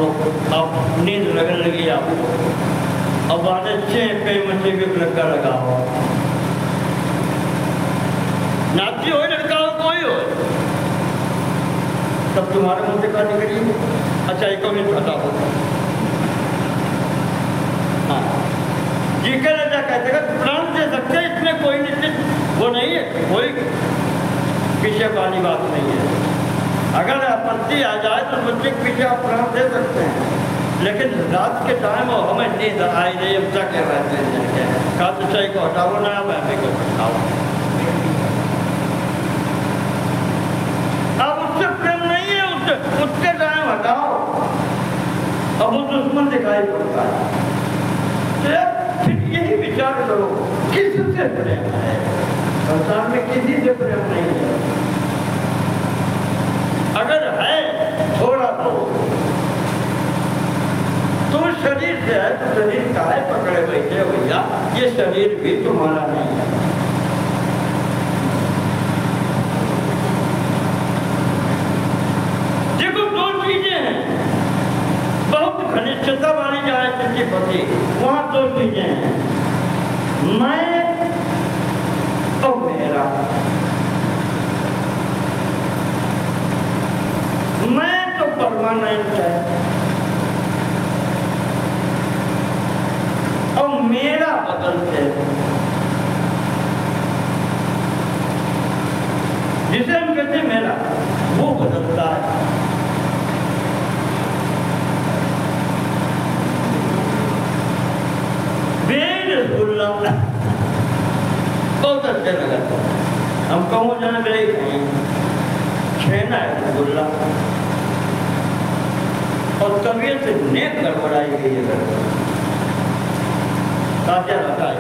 आप नींद लगने लगी आपको, अब आने 6 कई मच्छी भी लड़का लगा हो, नाती हो लड़का हो कोई हो, तब तुम्हारे मुंह से कहा निकली। अच्छा एक मिनट खाता हो जी के राजा कहते हैं प्राण दे सकते, इसमें कोई निश्चित वो नहीं है, कोई पीछे वाली बात नहीं है। अगर आपत्ति आ जाए तो बच्चे के पीछे आप प्राण दे सकते हैं, लेकिन रात के टाइम हमें नींद आई नहीं, अब तक रहते हैं कहा तो सही को हटाओ ना, मैं को हटाओ। अब उससे प्रेम नहीं है, उसके टाइम हटाओ, अब वो दुश्मन दिखाई पड़ता है। फिर यही विचार करो किससे प्रेम है? संसार में किसी से प्रेम नहीं है, अगर है थोड़ा तो शरीर से है तो शरीर का है पकड़े बैठे भैया, ये शरीर भी तुम्हारा नहीं है। देखो 2 चीजें हैं बहुत घनिष्ठता वाली जाए चिट्ठी पति, वहां 2 चीजें हैं, मैं और मेरा। मैं तो परमानेंट है और मेरा बदलते है, जिसे हम कहते हैं मेरा वो बदलता है। करते लगा हम कहूँ जाने मेरे कहीं छेना है गुल्ला और तबीयत से नेक गड़बड़ाई गई है ताजा रहता है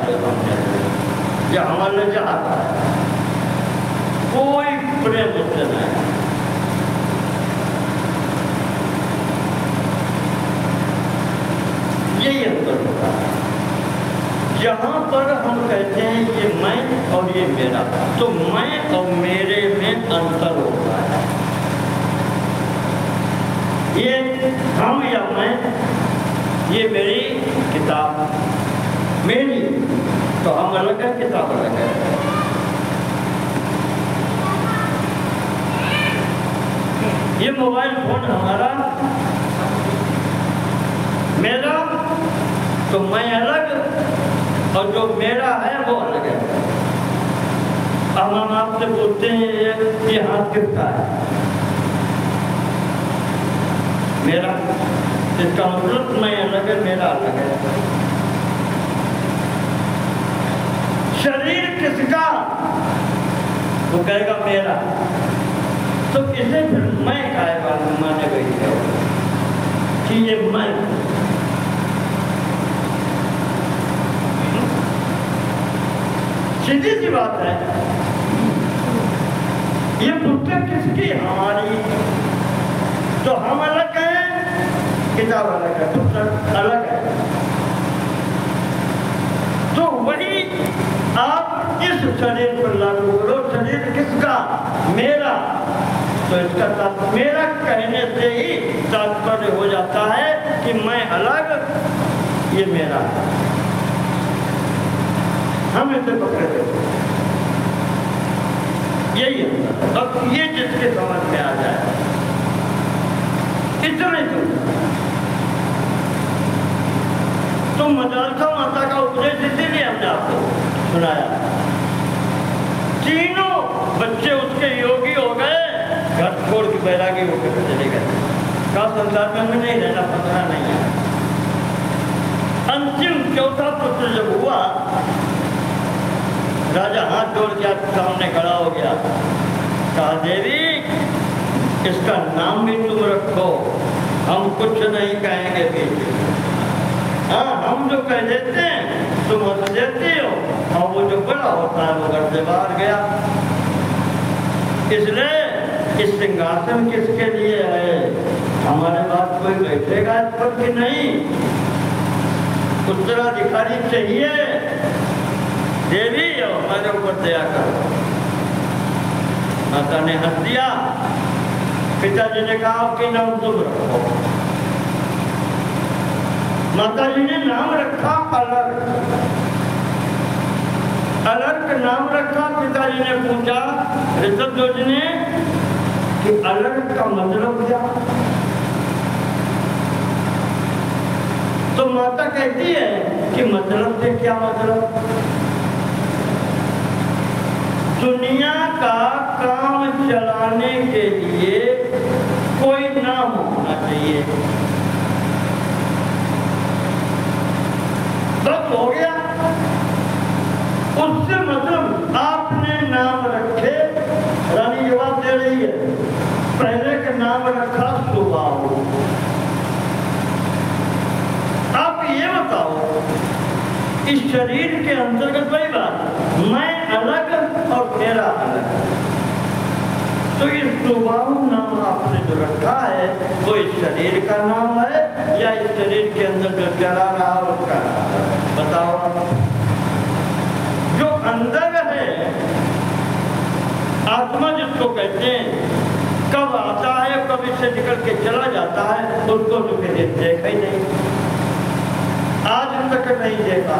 जो हमारे चाहता है कोई प्रेम उससे नहीं। यही अंतर होता है जहाँ पर हम कहते हैं ये मैं और ये मेरा, तो मैं और मेरे में अंतर होता है। ये हम या मैं, ये मेरी किताब मेरी, तो हम अलग है, किताब अलग है। ये मोबाइल फोन हमारा मेरा, तो मैं अलग और जो मेरा है वो अलग है। अब हम आपसे पूछते हैं ये हाथ किसका है? मेरा, इसका मतलब मैं अलग है, मेरा अलग है। शरीर किसका? वो कहेगा मेरा, तो इसे फिर मैं कहेगा माने गई कि ये मैं। सीधी सी बात है, ये पुस्तक किसकी? हमारी। तो हम अलग हैं, किताब अलग है, पुस्तक अलग है। तो वही आप इस शरीर पर लागू करो। शरीर किसका? मेरा। तो इसका मेरा कहने से ही तात्पर्य हो जाता है कि मैं अलग, ये मेरा है। हम इसे पकड़े थे, यही है। अब ये जिसके समझ में आ जाए, इतना ही तो मदरसा माता का उपदेश इसीलिए हमने आपको सुनाया। तीनों बच्चे उसके योगी हो गए, घर छोड़ के बैरागी होकर चले गए। का संसार में हमें नहीं रहना, पकड़ा नहीं है। अंतिम चौथा पुत्र जब हुआ, राजा हाथ जोड़ के सामने खड़ा हो गया, कहा देवी इसका नाम भी तुम रखो, हम कुछ नहीं कहेंगे बेटे। हाँ, हम जो कह देते हैं तुम हंस देती हो, और वो जो बड़ा होता है वो घर से बाहर गया। इसलिए इस सिंहासन किसके लिए है? हमारे पास कोई बैठेगा इस पर कि नहीं? उत्तराधिकारी चाहिए। देवी हमारे ऊपर दया करो। माता ने हंस दिया। पिताजी ने कहा कि नाम तुम रखो। माता जी ने नाम रखा अलर्क। अलर्क नाम रखा। पिताजी ने पूछा ऋषभ जोशी ने कि अलर्क का मतलब क्या? तो माता कहती है कि मतलब से क्या मतलब? दुनिया का काम चलाने के लिए कोई नाम होना चाहिए। बस हो गया। उससे मतलब आपने नाम रखे। रानी जवाब दे रही है, पहले का नाम रखा सुबाहु। आप ये बताओ, इस शरीर के अंतर्गत वही बात, मैं अलग और मेरा अलग। तो ये सुबाहु नाम आपने जो रखा है वो इस शरीर का नाम है या इस शरीर के अंदर जो चला रहा उसका नाम है? बताओ। जो अंदर है, आत्मा जिसको कहते हैं, कब आता है कब इससे निकल के चला जाता है, उसको तो कभी देखा ही नहीं, आज तक नहीं देखा।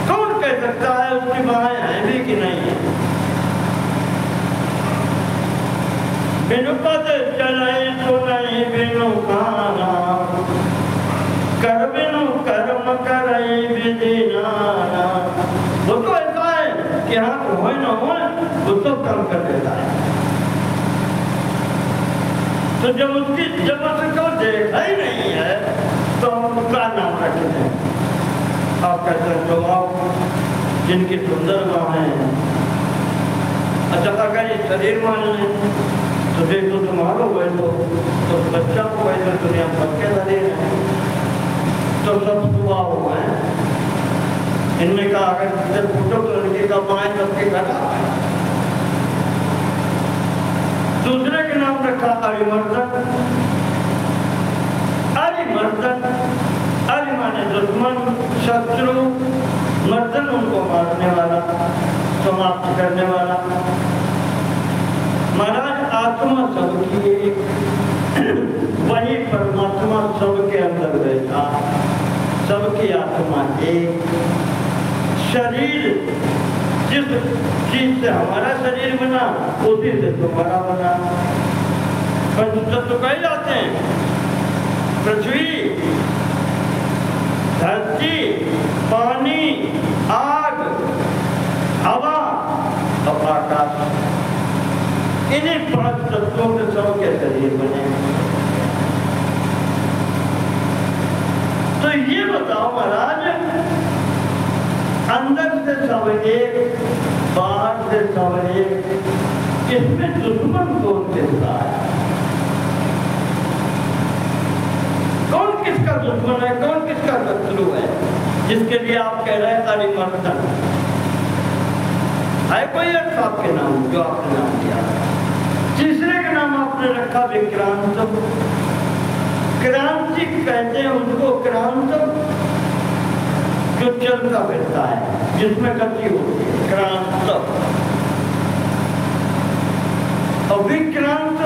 कौन कह सकता है उसकी बाहें हैं भी कि नहीं है? बिनु पद चलाई तो नहीं बिनु खाना, कर बिनु कर्म करई विधि नाना। वो तो ऐसा है कि हाँ हो न हो वो तो काम कर देता है। तो जब उसको देखा ही नहीं है तो हम उसका नाम रखते हैं। आप कहते हैं स्वभाव जिनकी सुंदर बाहें हैं। अच्छा, अगर ये शरीर मान लें तो देखो तुम्हारा वैसे तो बच्चा को वैसे दुनिया भर के शरीर है, तो सब स्वभाव हुए हैं। इनमें कहा अगर फूटो तो इनके का बाएं सबके घटा। दूसरे के नाम रखा अरिमर्दन। अरिमर्दन, अरि माने दुश्मन, शत्रु, मर्दन उनको मारने वाला, समाप्त करने वाला। महाराज आत्मा सबकी एक, वही परमात्मा सबके अंदर बैठा। सबकी आत्मा एक। शरीर जिस चीज से हमारा शरीर बना उसी से तुम्हारा बना। पंचतत्व कहे जाते हैं, पृथ्वी, धरती, पानी, आग, हवा और आकाश, इन्हीं 5 तत्वों के सबके शरीर बने। तो ये बताओ महाराज, अंदर से सब एक, बाहर से सब एक, इसमें दुश्मन कौन किसका है? कौन किसका दुश्मन है, कौन किसका शत्रु है? जिसके लिए आप कह रहे हैं अरिमर्दन है। कोई अर्थ आपके नाम जो आपने नाम दिया। तीसरे का नाम आपने रखा विक्रांत। क्रांति कहते हैं उनको, क्रांत जो चलता फिरता है, जिसमें गति होती है, क्रांत। और विक्रांत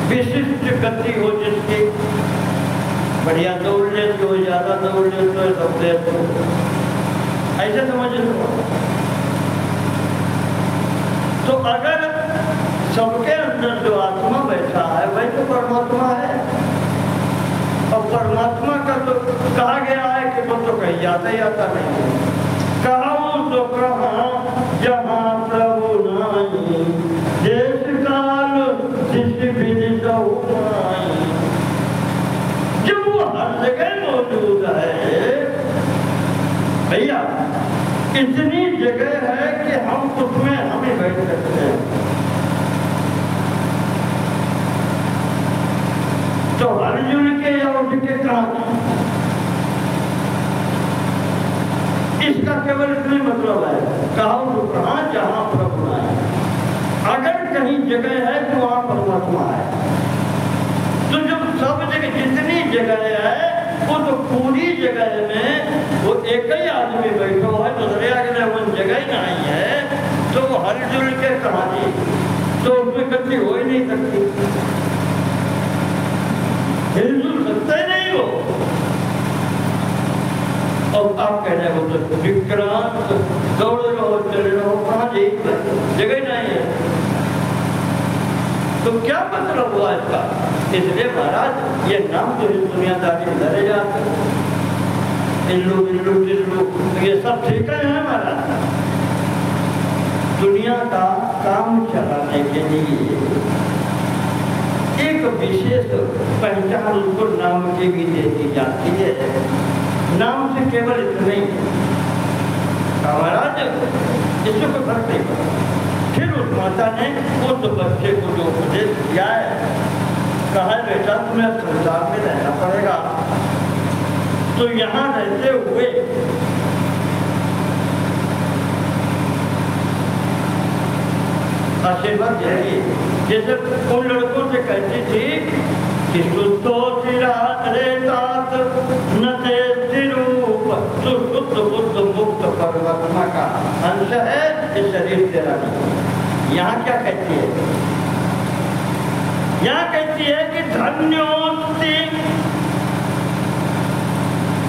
विशिष्ट गति हो जिसकी, बढ़िया दौड़ ले तो ज्यादा दौड़ ले तो सबसे ऐसे समझ लो। तो अगर सबके अंदर जो आत्मा बैठा है वही तो परमात्मा है। और परमात्मा का तो कहा गया है कि वो तो कहीं जाता ही आता नहीं है। कहूँ तो कहाँ जहाँ प्रभु नाई, देश काल जिस विधि नाई। जब वो हर जगह मौजूद है भैया, इतनी जगह है कि हम उसमें हमें बैठ सकते हैं। तो अर्जुन के या उनके कहा, इसका केवल इतने मतलब है, कहा तो कहा जहां प्रभु है। अगर कहीं जगह है तो वहां परमात्मा है। तो जब सब जगह जितनी जगह है वो तो पूरी जगह में वो एक ही आदमी बैठो है, तो दरिया के वो जगह ही नहीं है। तो वो हर जुल के कहानी तो उसमें गति हो ही नहीं सकती, हिलजुल सकता ही नहीं हो। और आप कह रहे हो तो विक्रांत, दौड़ रहो चल रहो, कहाँ जगह नहीं है। तो क्या मतलब हुआ इसका? इसलिए महाराज ये नाम तो इस दुनियादारी में धरे जाते, इल्लू इल्लू इल्लू, ये सब ठीक है महाराज। दुनिया का काम चलाने के लिए एक विशेष पहचान उसको नाम की भी दे दी जाती है। नाम से केवल इतना ही महाराज, इससे कोई फर्क नहीं पड़ता। फिर उस माता ने उस बच्चे को जो उपदेश दिया है, कहा बेटा तुम्हें संसार में रहना पड़ेगा, तो यहाँ रहते हुए आशीर्वाद देगी। जैसे उन लड़कों से कहती थी कि शुद्धो रेतात न ते रूप, तो शुद्ध बुद्ध मुक्त परमात्मा का अंश है, इस शरीर तेरा नहीं। यहाँ क्या कहती है? यहाँ कहती है कि धन्योस्ति,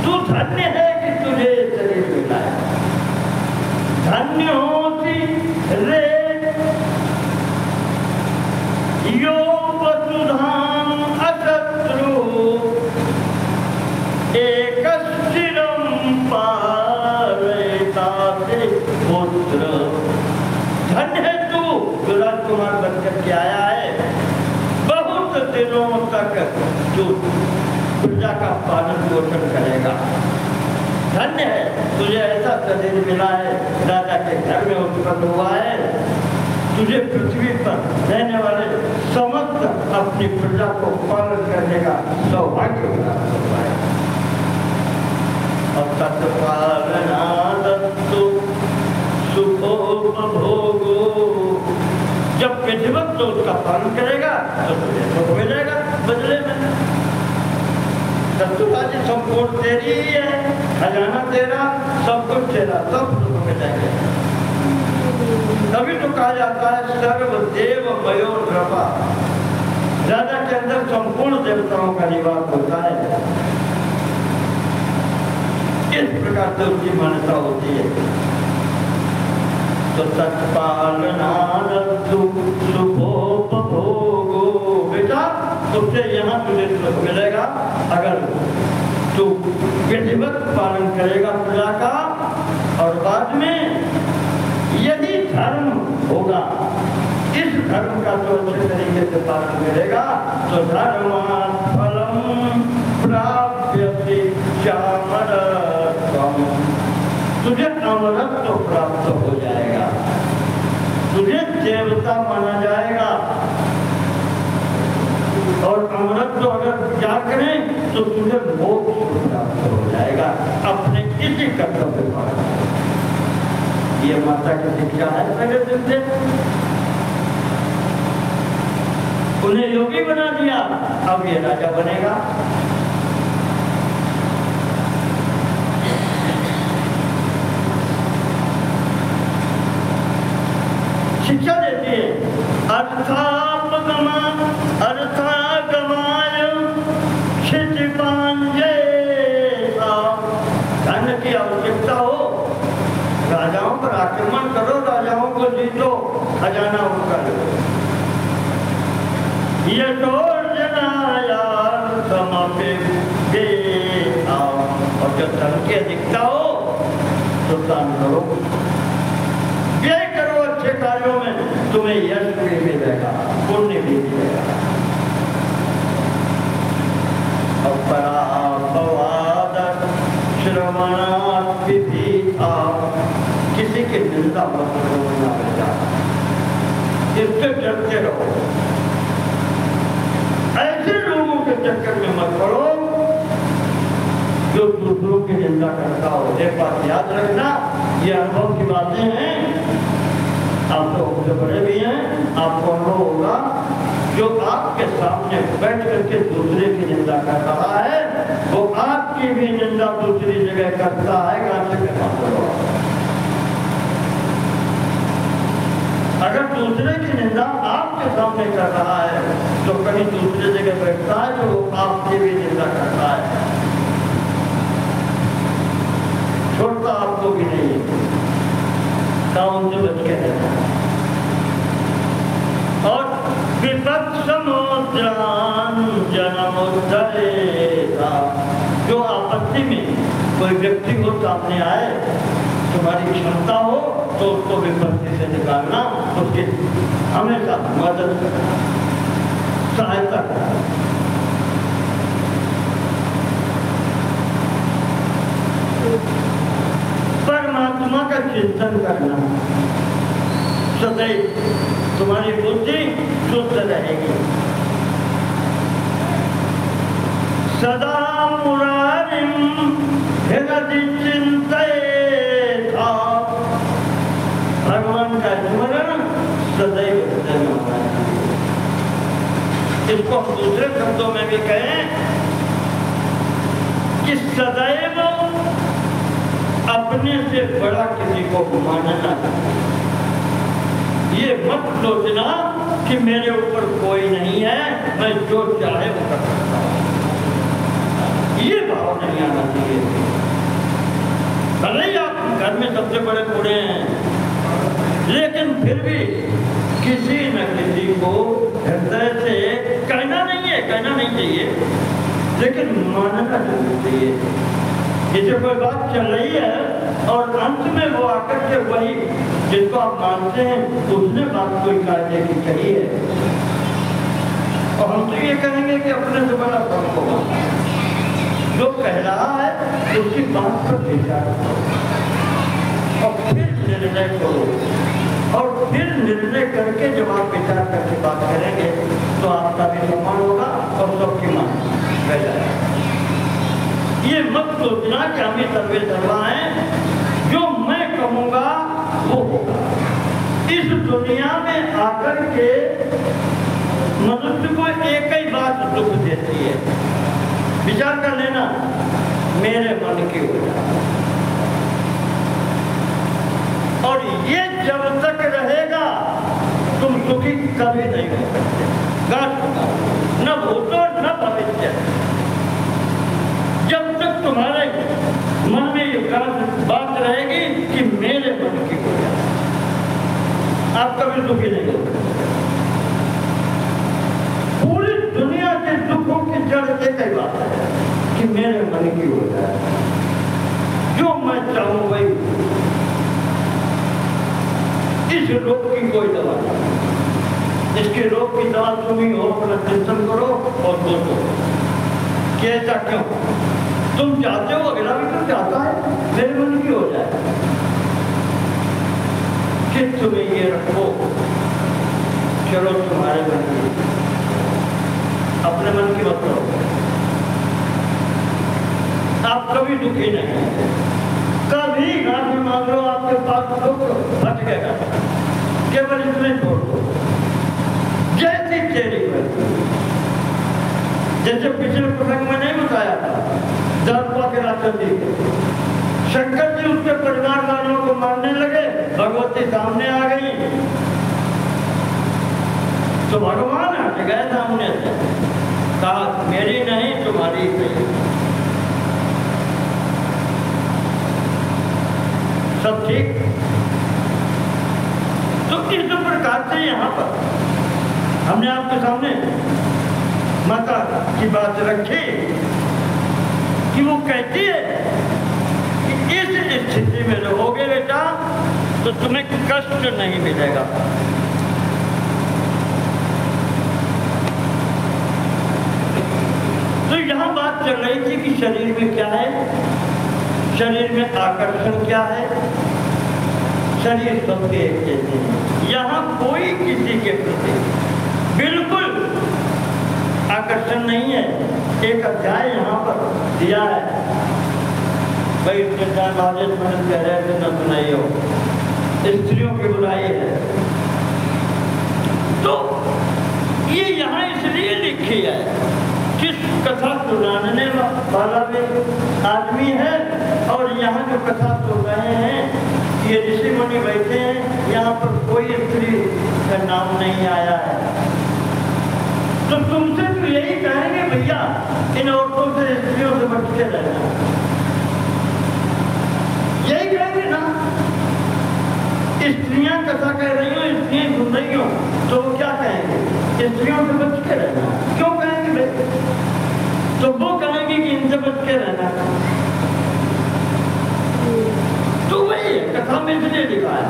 तू धन्य है कि तुझे शरीर मिला है। धन्योस्ति रे यो वसुधाम अशत्रु एकस्थिरम पारयितासे पुत्र। धन्य है तू जो राजकुमार बनकर के आया है, बहुत दिनों तक तू प्रजा का पालन पोषण करेगा। धन्य है तुझे ऐसा शरीर मिला है, राजा के घर में उत्पन्न हुआ है, तुझे पृथ्वी पर रहने वाले समस्त अपनी प्रजा को पालन करने का सौभाग्य प्राप्त हुआ है। और तत्पालनादत्तु सुखोपभोगो, जब विधिवत तो उसका पालन करेगा तो तुझे सुख मिलेगा बदले में। सत्तुराजी संपूर्ण तेरी ही है, खजाना तेरा, सब कुछ तेरा, सब सुख मिलेंगे। तभी तो कहा जाता है सर्वदेव मयो नृपा, राजा के अंदर संपूर्ण देवताओं का निवास होता है। इस प्रकार से उसकी मान्यता होती है। तो तत्पालनादत्तु सुखोपभोगो, बेटा उससे यहाँ तुझे सुख मिलेगा अगर तू विधिवत पालन करेगा प्रजा का। और बाद में यदि धर्म होगा, इस धर्म का तो अच्छे तरीके से पालन करेगा तो धर्मात् फलम प्राप्यते चामरत्वम, तुझे अमरत्व प्राप्त हो जाएगा, तुझे देवता माना जाएगा। और अमरत्व अगर क्या करें तो तुझे मोक्ष प्राप्त हो जाएगा अपने किसी कर्तव्य पर। ये माता की शिक्षा है पहले दिन से। उन्हें योगी बना दिया, अब ये राजा बनेगा। शिक्षा देती है अर्थापगमा अर्थागमाय क्षितिपांजय, धन की आवश्यकता हो राजाओं पर आक्रमण करो, राजाओं को जीतो, खजाना उनका लो। ये और जब धन की अधिकता हो तो दान करो, व्यय करो अच्छे कार्यों में, तुम्हें यश भी मिलेगा, पुण्य भी मिलेगा। किसी की निंदा मत करो, इससे डरते रहो, ऐसे लोगों के चक्कर में मत पड़ो जो दूसरों की निंदा करता हो। एक बात याद रखना, ये अनुभव की बातें हैं, आप तो हमसे बड़े भी हैं, आपको अनुभव होगा। जो आपके सामने बैठ करके दूसरे की निंदा कर रहा है वो आपकी भी निंदा दूसरी जगह करता है। अगर दूसरे की निंदा आपके सामने कर रहा है तो कहीं दूसरी जगह बैठता है तो वो आपकी भी निंदा करता है, छोड़ता आपको भी नहीं, काम से बच के रहना। और जो आपत्ति में कोई व्यक्ति को सामने आए, तुम्हारी क्षमता हो तो उसको विपत्ति से निकालना, उसकी हमेशा मदद करना, सहायता करना। परमात्मा का चिंतन करना, सदैव तुम्हारी बुद्धि शुद्ध रहेगी। सदा मुरारिम हृदि चिंतयेत्, भगवान का स्मरण सदैव हृदय में होना चाहिए। इसको हम दूसरे शब्दों में भी कहें कि सदैव अपने से बड़ा किसी को मानना। ये मत सोचना कि मेरे ऊपर कोई नहीं है, मैं जो चाहे वो कर सकता हूँ, ये भाव नहीं आना चाहिए। भले ही आप घर में सबसे बड़े बूढ़े हैं, लेकिन फिर भी किसी न किसी को हृदय से कहना नहीं चाहिए, लेकिन मानना जरूर चाहिए। जैसे कोई बात चल रही है और अंत में वो आकर के वही जिसको आप मानते हैं उसने बात कोई कायदे की कही है, और हम तो ये कहेंगे कि अपने से बड़ा फर्क होगा। जो कह रहा है उसकी बात पर विचार करो और फिर निर्णय करो, और फिर निर्णय करके जब आप विचार करके बात करेंगे तो आपका भी सम्मान होगा और सबकी मान रह जाएगा। ये मत सोचना कि हम ही सर्वे सर्वा हैं, जो मैं कहूँगा वो होगा। इस दुनिया में आकर के मनुष्य को एक ही बात दुख देती है, विचार कर लेना, मेरे मन की हो जाए। और ये जब तक रहेगा तुम सुखी कभी नहीं हो सकते, न भूतो न भविष्य। जब तक तुम्हारे मन में ये बात रहेगी कि मेरे मन की हो जाए, आप कभी दुखी नहीं हो सकते। पूरी दुनिया के दुखों की जड़ एक ही बात है कि मेरे मन की हो जाए, जो मैं चाहूं वही। इस रोग की कोई दवा नहीं, इसके रोग की दवा तुम ही हो। अपना चिंतन करो और सोचो कि ऐसा क्यों। तुम चाहते हो, अगला भी तुम चाहता है मेरे मन की हो जाए। कि तुम्हें ये रखो, चलो तुम्हारे मन की, अपने मन की मत करो। आप कभी दुखी नहीं, कभी माफी मांग लो, आपके पास दुख हट गएगा, केवल इसमें छोड़ दो। जैसी तेरी मर्जी, जैसे पिछले प्रसंग में नहीं बताया था, दर्पा के राशन दी, शंकर जी उसके परिवार वालों को मारने लगे, भगवती सामने आ गई तो भगवान हट गए सामने से, कहा मेरी नहीं तुम्हारी सही। सब ठीक। तो इस प्रकार से यहाँ पर हमने आपके सामने माता की बात रखी कि वो कहती है कि इस स्थिति में रहोगे बेटा तो तुम्हें कष्ट नहीं मिलेगा। तो यहाँ बात चल रही थी कि शरीर में क्या है, शरीर में आकर्षण क्या है। शरीर सबके एक जैसे हैं, यहाँ कोई किसी के प्रति बिल्कुल आकर्षण नहीं है। एक अध्याय यहाँ पर दिया है, भाई राजेश मनन कह रहे थे न सुनाई हो, स्त्रियों की बुराई है। तो ये यहाँ इसलिए लिखी है कि कथा सुनाने वाला भी आदमी है, और यहाँ जो कथा सुन रहे हैं ये ऋषि मुनि बैठे हैं, यहाँ पर कोई स्त्री का नाम नहीं आया है। तो तुमसे तो यही कहेंगे भैया इन औरतों से, स्त्रियों से बच के रहना, यही कहेंगे ना। स्त्रियां कथा कह रही हो, स्त्रियां सुन रही हो, तो वो क्या कहेंगे, स्त्रियों से बच के रहना। क्यों कहेंगे भाई? तो वो कहेंगे कि इनसे बच के रहना। तो वही है, कथा में इसलिए लिखा है।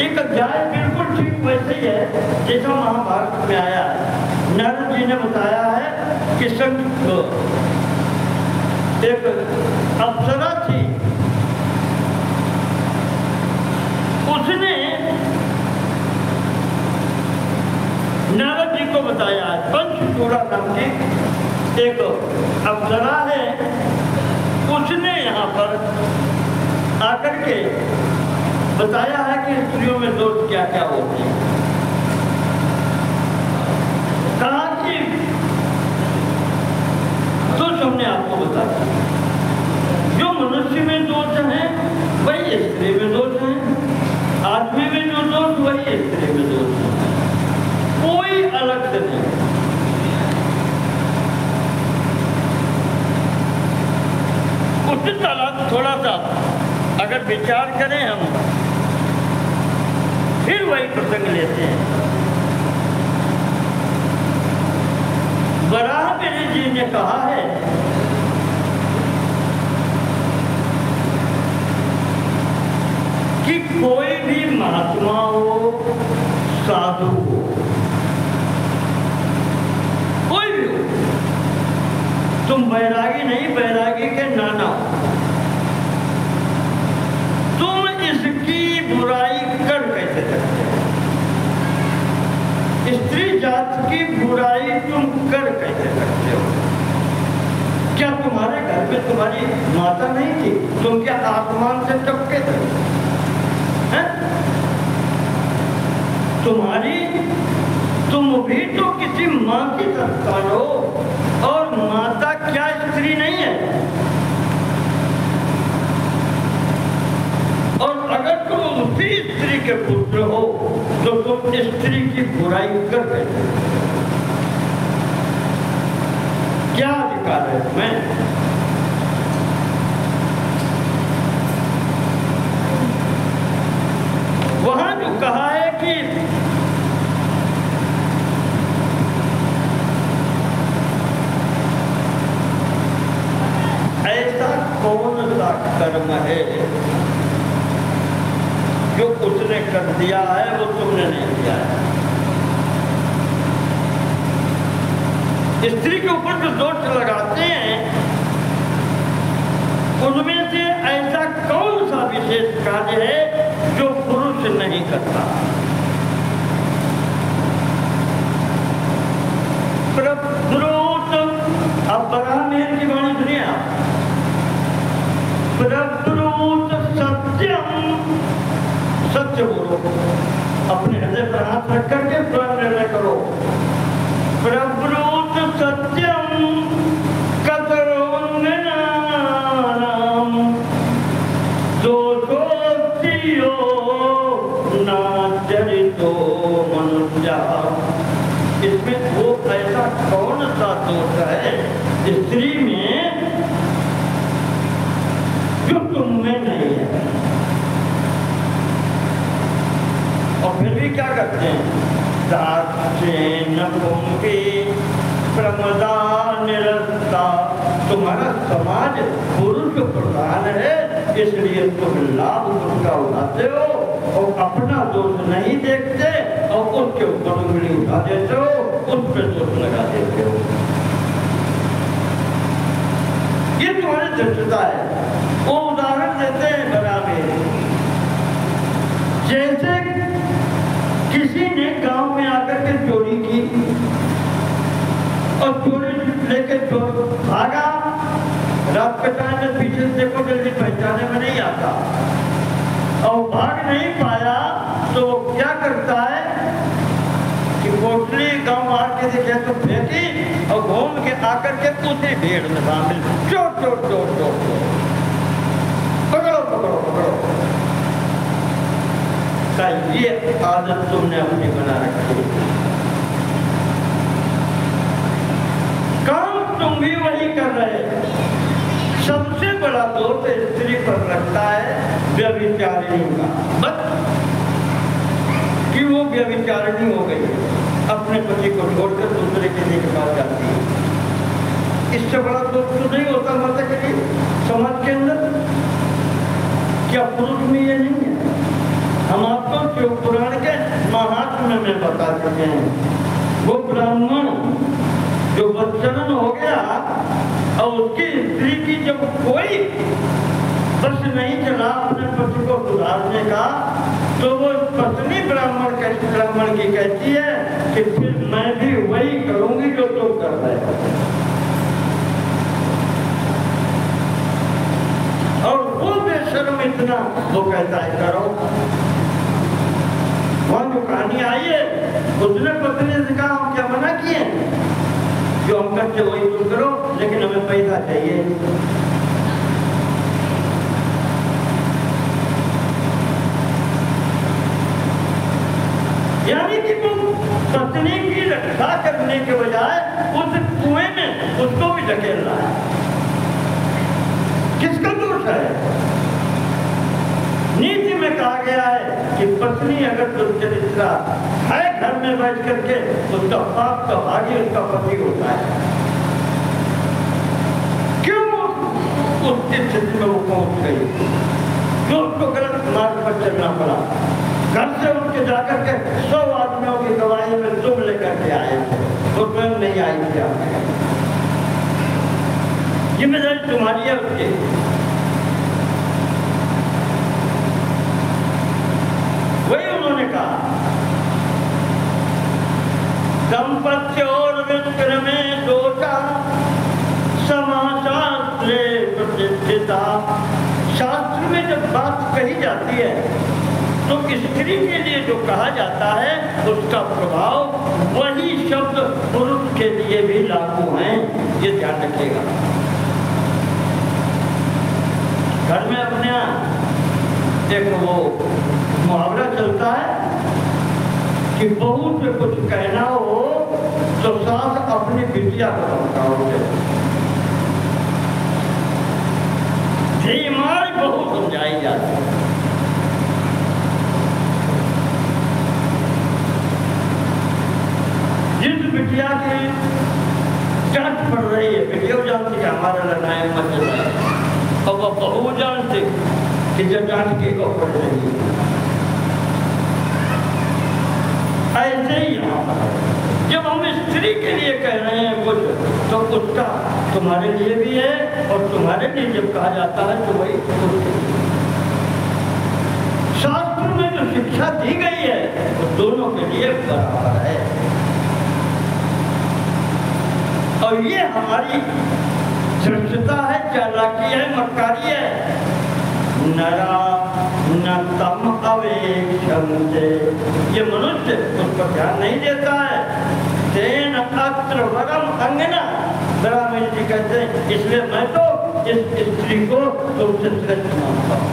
एक अध्याय बिल्कुल ठीक वैसे ही है जैसा महाभारत में आया है। नारद जी ने बताया है कि एक अप्सरा थी, उसने नारद जी को बताया है, पंचचूड़ा नाम की एक अप्सरा है, उसने यहाँ पर आकर के बताया है कि स्त्रियों में दोष क्या क्या होते हैं। कहा कि दोष हमने आपको बताया, जो मनुष्य में दोष है वही स्त्री में दोष है, आदमी में जो दोष वही स्त्री में दोष है, कोई अलग से नहीं। उसी तरह थोड़ा सा अगर विचार करें हम, फिर वही प्रसंग लेते हैं। वराहमिहिर जी ने कहा है कि कोई भी महात्मा हो, साधु हो, कोई भी हो, तुम बैरागी नहीं, बैरागी लगी कि नाना तुम इसकी बुराई कर कैसे सकते हो? स्त्री जात की बुराई तुम कर कैसे सकते हो? क्या तुम्हारे घर में तुम्हारी माता नहीं थी? तुम क्या आसमान से टपके थे? तुम भी तो किसी माँ की संतान हो, और माता क्या स्त्री नहीं है? और अगर तुम उसी स्त्री के पुत्र हो तो तुम स्त्री की बुराई कर रहे हो। क्या अधिकार है तुम्हें? वहां जो कहा है कि ऐसा कौन सा कर्म है जो उसने कर दिया है वो तुमने नहीं किया है? स्त्री के ऊपर जो दोष लगाते हैं उनमें से ऐसा कौन सा विशेष कार्य है जो पुरुष नहीं करता? प्रब्रूत, अब बरामेर की वाणी सुनिए आप। प्रब्रूत सत्यम, सत्य बोलो, अपने हृदय पर हाथ रख करके स्वयं निर्णय करो। प्रब्रूत सत्यम कतरो नाम दोषोक्तियो नाचरितो मनुष्य। इसमें वो ऐसा कौन सा दोष है स्त्री में जो तुम में नहीं है? और फिर भी क्या करते हैं? प्रमदा निरस्ता, तुम्हारा समाज पुरुष प्रधान है, इसलिए तुम लाभ उसका उठाते हो और अपना दोष नहीं देखते और उसके ऊपर उंगली उठा देते हो, उस पर दोष लगा देते हो। ये तुम्हारी दृष्टता है। वो उदाहरण देते हैं बराबर, जैसे किसी ने गांव में आकर के चोरी की और चोरी लेके चोर भागा, रात के टाइम में पीछे देखो जल्दी पहचाने में नहीं आता और भाग नहीं पाया तो क्या करता है कि पोटली गांव आके देखे तो फेंकी और घूम के आकर के उसी भीड़ में शामिल, चोर चोर चोर चोर चोर, पकड़ो पकड़ो पकड़ो। ये आदत तुमने अपनी बना रखी। काम तुम भी वही कर रहे। सबसे बड़ा दोष स्त्री पर लगता है व्यभिचारिणी का, बस कि वो व्यभिचारिणी हो गई, अपने पति को छोड़कर दूसरे किसी के पास जाती है। इससे बड़ा दोष तो नहीं होता माता के लिए समाज के अंदर। क्या पुरुष में ये नहीं है? हम आपको शिव पुराण के महात्म्य में बता चुके हैं। वो ब्राह्मण जो बच्चन हो गया और उसकी स्त्री की जब कोई बस नहीं चला अपने पति को सुधारने का, तो वो पत्नी ब्राह्मण की कहती है कि फिर मैं भी वही करूंगी जो तुम कर रहे हो। और वो बेशर्म इतना वो कहता है करो। वहाँ जो कहानी आई है उसने पत्नी से कहा हम क्या मना किए, जो हम करते वही तुम करो, लेकिन हमें पैसा चाहिए। यानी कि तुम पत्नी की रक्षा करने के बजाय उस कुएं में उसको भी धकेल रहा है। किसका दोष है? नीति में कहा गया है कि पत्नी अगर दुर्चरित्रा है घर में बैठ करके उसका पाप का भागी उसका पति होता है। क्यों उस स्थिति में वो पहुंच गई? क्यों उसको गलत मार्ग पर चलना पड़ा? घर से उठ के जाकर के 100 आदमियों की गवाही में तुम लेकर के आए, तो स्वयं नहीं आई थी। जिम्मेदारी तुम्हारी है उसकी। वही उन्होंने कहा, दंपत्य और विक्र में दोषा समाशास्त्रे प्रतिष्ठिता। शास्त्र में जब बात कही जाती है तो स्त्री के लिए जो कहा जाता है उसका प्रभाव वही शब्द पुरुष के लिए भी लागू हैं, ये ध्यान रखिएगा। घर में अपने एक वो मुहावरा चलता है कि बहू से कुछ कहना हो तो सास अपनी बिटिया को समझाओगे, धीमार बहू समझाई जाती है। जिस बिटिया की डांट पड़ रही है, बिटिया जानती है हमारा लड़ाई मत चलाए, और वह बहू जानती कि जो डांट के को पड़ रही है। ऐसे ही जब हम स्त्री के लिए कह रहे हैं कुछ तो उसका तुम्हारे लिए भी है, और तुम्हारे लिए जब कहा जाता है तो वही उसके लिए। शास्त्र में जो शिक्षा दी गई है वो दोनों के लिए बराबर है, और ये हमारी धृष्टता है, चालाकी है, मक्कारी है। नरा न तम अवेक्षन्ते, ये मनुष्य उस पर ध्यान नहीं देता है। तेन अत्र वरम अंगना, राम जी कहते हैं इसलिए मैं तो इस स्त्री को तुमसे श्रेष्ठ मानता हूँ।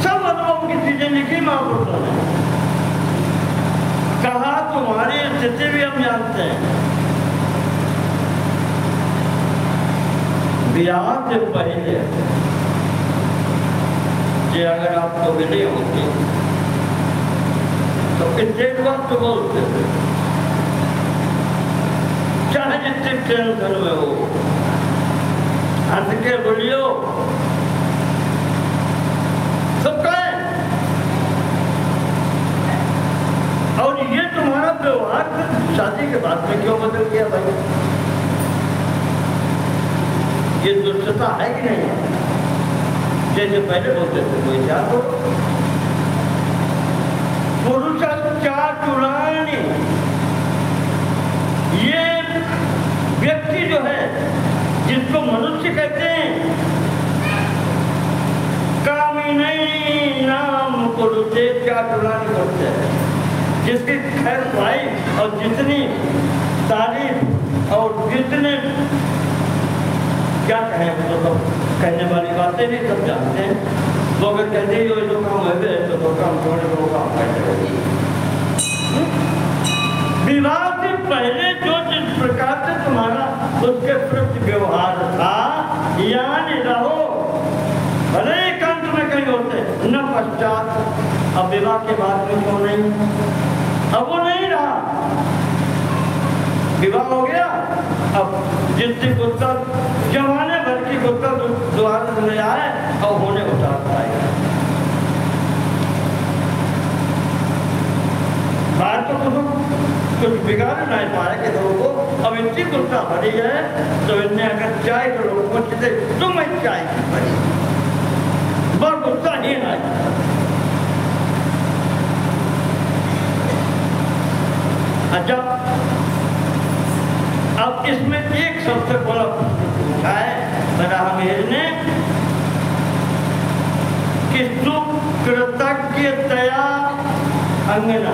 सब अनुभव की चीजें लिखी महापुरुषों ने, कहा तुम्हारी स्थिति भी हम जानते हैं। ब्याह से पहले कि अगर आपको मिले होती तो कितने वक्त बोलते थे, चाहे जितने टेंशन में हो, हंस के बोलियो सब कहें। और ये तुम्हारा व्यवहार शादी के बाद में क्यों बदल गया भाई? ये दुष्टता है कि नहीं? जैसे पहले बोलते थे कोई क्या हो, पुरुष चातुरानी, ये व्यक्ति जो है जिसको मनुष्य कहते हैं, कामिनी नाम पुरुषे चातुरानी बोलते हैं, जिसकी खैर भाई और जितनी तारीफ और जितने क्या कहें, तो कहने वाली बातें नहीं सब जानते हैं। लोग कहते ही जो काम है तो काम छोड़े वो काम करते। विवाह से पहले जो जिस प्रकार से तुम्हारा उसके प्रति व्यवहार था, यानी रहो भले एकांत में कहीं होते न पश्चात। अब विवाह के बाद में क्यों नहीं? अब वो नहीं रहा, विवाह हो गया। अब जिसकी गुस्सा जमाने भर की गुस्सा द्वारा ले आए और होने उतार पाएगा। बाहर तो कुछ बिगाड़ नहीं पाएंगे लोगों को। अब इतनी गुस्सा भरी है तो इनने अगर चाय तो लोगों को कहते तो मैं चाय की भरी बहुत गुस्सा ही नहीं। अच्छा, अब इसमें एक सबसे बड़ा पूछा है बराहमीर ने कि सुकृतज्ञतया अंगना,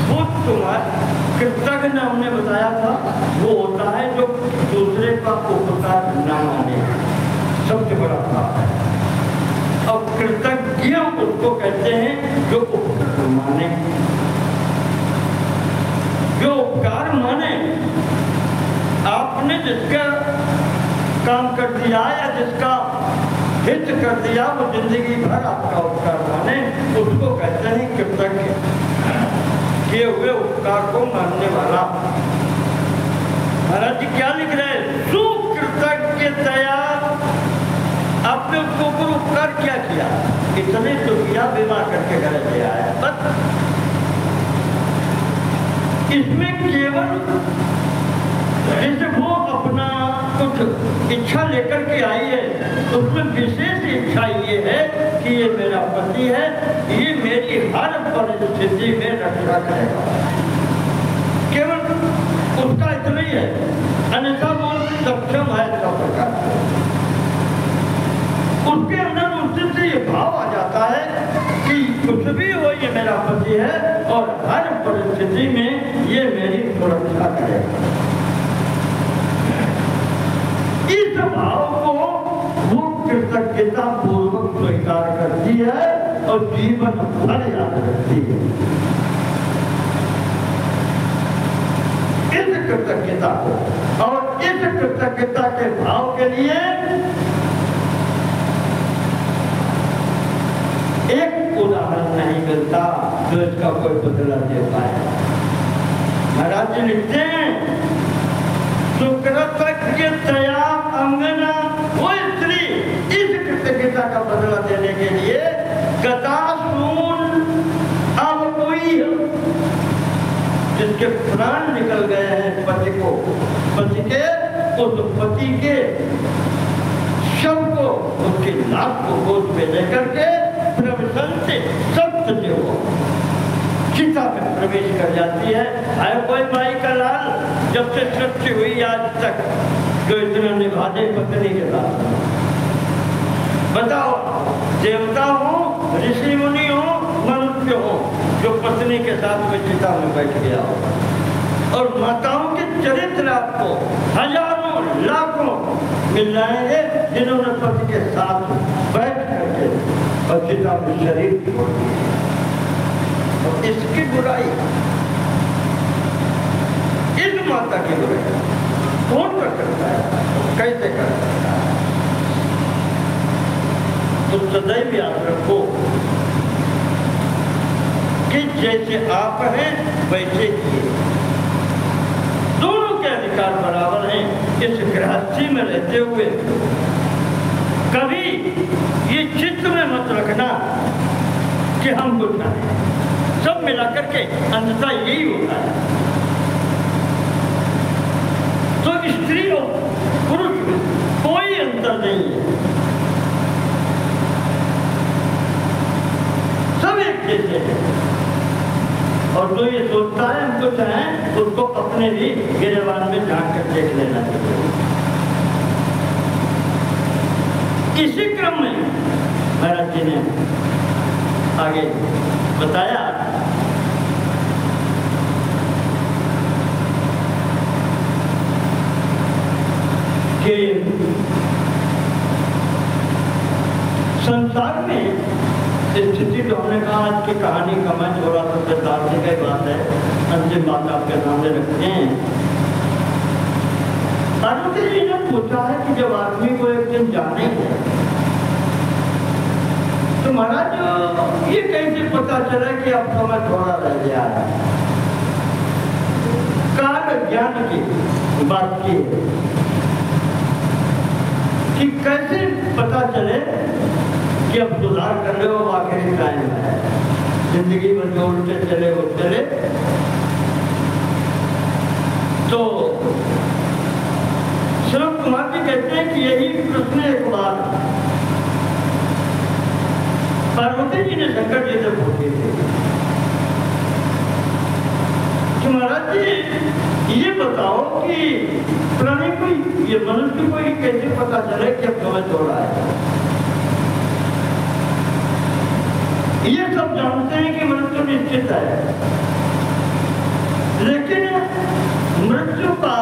वो तुम्हारा कृतज्ञ हमने बताया था वो होता है जो दूसरे का उपकार न माने, सबसे बड़ा पाप है। और कृतज्ञ उसको कहते हैं जो उपकार माने, जो उपकार माने। आपने जिसका काम कर दिया या जिसका हित कर दिया वो जिंदगी भर आपका उपकार माने, उसको कहते हैं कृतज्ञ, किए हुए उपकार को मानने वाला। महाराज जी क्या लिख रहे हैं? सुकृतज्ञतया, आपने उसको ऊपर उपकार क्या किया? इतने तो किया, विवाह करके घर ले आया, बस इसमें केवल जैसे वो अपना कुछ इच्छा लेकर के आई है, उसमें विशेष इच्छा ये है कि ये मेरा पति है, ये मेरी हर परिस्थिति में रक्षा करेगा, केवल उसका इतना ही है। अन्यथा वो सक्षम है सब प्रकार से। उसके अंदर उससे से ये भाव आ जाता है कि कुछ भी हो ये मेरा पति है और हर परिस्थिति में ये मेरी सुरक्षा करेगा। इस भाव को वो कृतज्ञता पूर्वक स्वीकार करती है और जीवन भर याद रखती है। इस कृतज्ञता को और इस कृतज्ञता के भाव के लिए एक उदाहरण नहीं मिलता जो इसका कोई बदला दे पाए। महाराज जी लिखते हैं, सुकृतज्ञतया अंगना, वो स्त्री इस कृतज्ञता का बदला देने के लिए गतासून, अब कोई जिसके प्राण निकल गए हैं पति को, पति के उस पति के शव को, उसकी लाश को गोद में लेकर के प्रवसन से सप्त जो चिता में प्रवेश कर जाती है। आए कोई माई का लाल जब से सृष्टि हुई आज तक जो इतना निभाने पत्नी के साथ। बताओ, देवता हो, ऋषि मुनि हो, मनुष्य हो, जो पत्नी के साथ में चिता में बैठ गया हो। और माताओं के चरित्र आपको हजारों लाखों मिल जाएंगे जिन्होंने पति के साथ बैठ करके और चिता में शरीर छोड़ दिया। और इसकी बुराई, इस माता की बुराई कौन कर सकता है, कैसे कर सकता है? तो सदैव याद रखो कि जैसे आप हैं वैसे ही दोनों के अधिकार बराबर हैं। इस गृहस्थी में रहते हुए कभी ये चित्त में मत रखना कि हम कुछ नहीं, सब मिलाकर के अंततः यही होता है। तो स्त्री और पुरुष में कोई अंतर नहीं है, सब एक जैसे हैं। और जो ये सोचता है हम कुछ हैं, उसको अपने भी गिरेबान में झांक कर देख लेना चाहिए। इसी क्रम में महाराज जी ने आगे बताया कि संसार में स्थिति तो हमने कहा आज की कहानी का मैं थोड़ा सा सिद्धांतिक की बात है, अंतिम बात आपके सामने रखते हैं। पार्वती जी ने पूछा है कि जब आदमी को एक दिन जाने है तो महाराज ये कैसे पता चला कि अब समय थोड़ा रह गया है? काल ज्ञान की बात की कि कैसे पता चले कि अब सुधार कर रहे हो, आखिरी टाइम है, जिंदगी में जो उल्टे चले वो चले। तो श्रवण कुमार जी कहते हैं कि यही प्रश्न एक बार पार्वती जी ने शंकर जी से पूछे थे कि महाराज जी ये बताओ कि प्राणी को, ये मनुष्य को ये कैसे पता चले कि अब समय थोड़ा है? ये सब जानते हैं कि मृत्यु निश्चित है, लेकिन मृत्यु का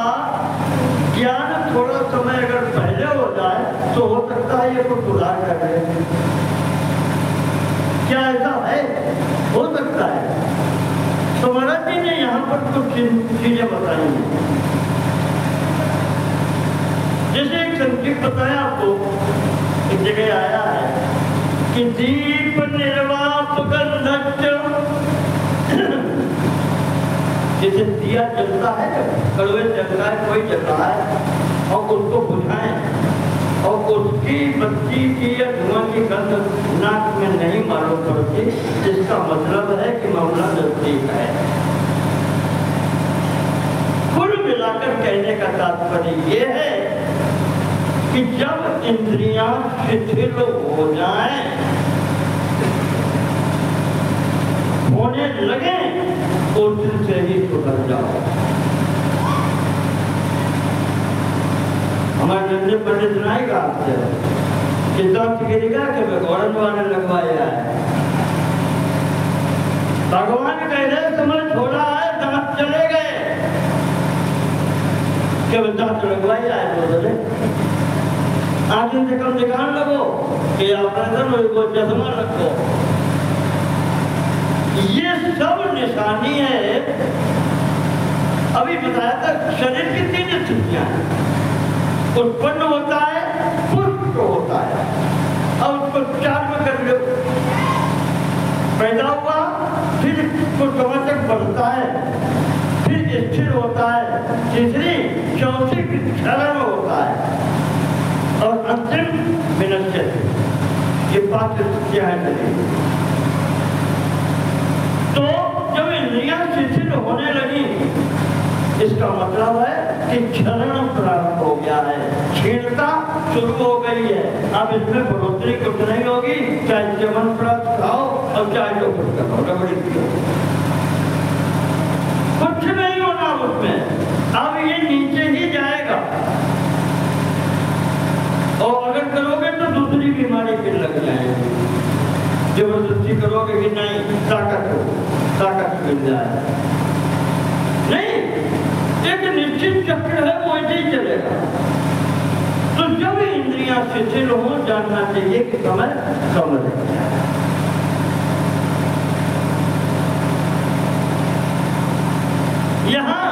ज्ञान थोड़ा समय अगर पहले हो जाए तो हो सकता है ये कुछ सुधार कर ले। क्या ऐसा है? हो सकता है। तो महाराज जी ने यहाँ पर कुछ चीजें बताई हैं। जैसे एक संक्षिप्त बताया आपको, एक जगह आया है कि दीप निर्वाप गंधच्च, जैसे दिया जलता है, कड़वे जलता है, कोई जलता है और उसको बुझाएं और उसकी बत्ती की या धुआं की गंध नाक में नहीं मालूम पड़ती, इसका मतलब है कि मामला नजदीक है। कहने का तात्पर्य ये है कि जब इंद्रियां शिथिल हो जाएं, होने लगे, उस दिन से ही सुधर जाओ। हमारे नंदे पंडित नहीं कहते कि दर्द गिरेगा कि भगवान वाले लगवाया है। भगवान कह रहे तुम्हें छोड़ा है, दांत चले गए, केवल दांत लगवाया है। बोले आगे से कम निकाल लगो कि ऑपरेशन हो, चश्मा रखो। ये सब निशानी है। अभी बताया था शरीर की 3 स्थितियां हैं, उत्पन्न होता है, पुष्ट होता है, अब उसको 4 में कर लो। पैदा हुआ, फिर कुछ समय तक बढ़ता है, फिर स्थिर होता है, तीसरी चौथी क्षरण होता है, और अंतिम विनश्य। ये 5 स्थितियां हैं। तो जब इंद्रियां शिथिल होने लगी, इसका मतलब है कि क्षरण प्रारंभ हो गया है, क्षीणता शुरू हो गई है। अब इसमें बढ़ोतरी कुछ नहीं होगी, चाहे चमन प्राप्त खाओ और चाहे जो कुछ करो, रबड़ी पियो, कुछ नहीं होना उसमें। अब ये नीचे ही जाएगा, और अगर करोगे तो दूसरी बीमारी फिर लग जाएगी। जबरदस्ती करोगे कि नहीं ताकत मिल जाए, नहीं, एक निश्चित चक्र है, वो ऐसे ही चलेगा। तो जब इंद्रियां शिथिल हो, जानना चाहिए कि समय कम है। यहाँ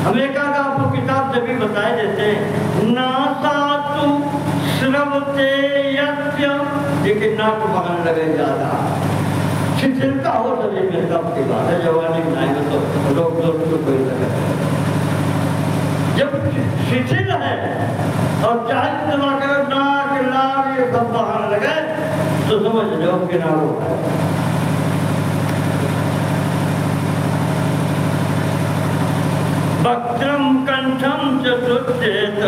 हम एक आध आपको किताब जब भी बताए देते हैं, नासातु श्रवते यस्य, लेकिन नाक बहन लगे ज्यादा, शिथिलता हो शरीर में, तब की बात है। जवानी में आएंगे तो लोग तो कोई लगे, जब शिथिल है और चाहे दबा कर नाक लाग ये सब बहन लगे, तो समझ लो किनारो है। वक्त्रम कंठम चतुर्चेत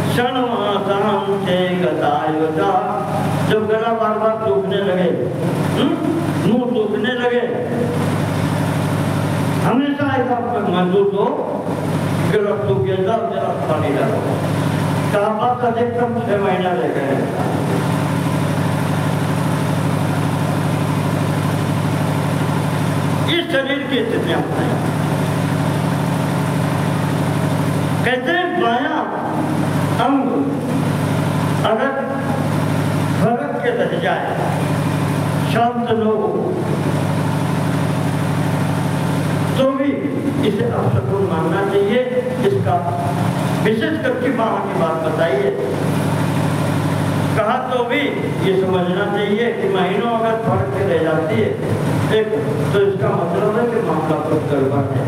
क्षणमासां चे गतायुता। जब गला बार बार सूखने लगे, मुंह सूखने लगे, हमेशा ऐसा महसूस हो गला सूख गया, जरा पानी डालो। तापमान अधिकतम 6 महीना ले गए। इस शरीर की स्थितियां हैं। कहते हैं बायां अंग अगर भड़क के रह जाए, शांत न हो, तो भी इसे अपशकुन मानना चाहिए। इसका विशेष करके बाह की बात बताइए, कहा तो भी ये समझना चाहिए कि महीनों अगर भड़क के रह जाती है एक, तो इसका मतलब है कि मामला कुछ गड़बड़ है।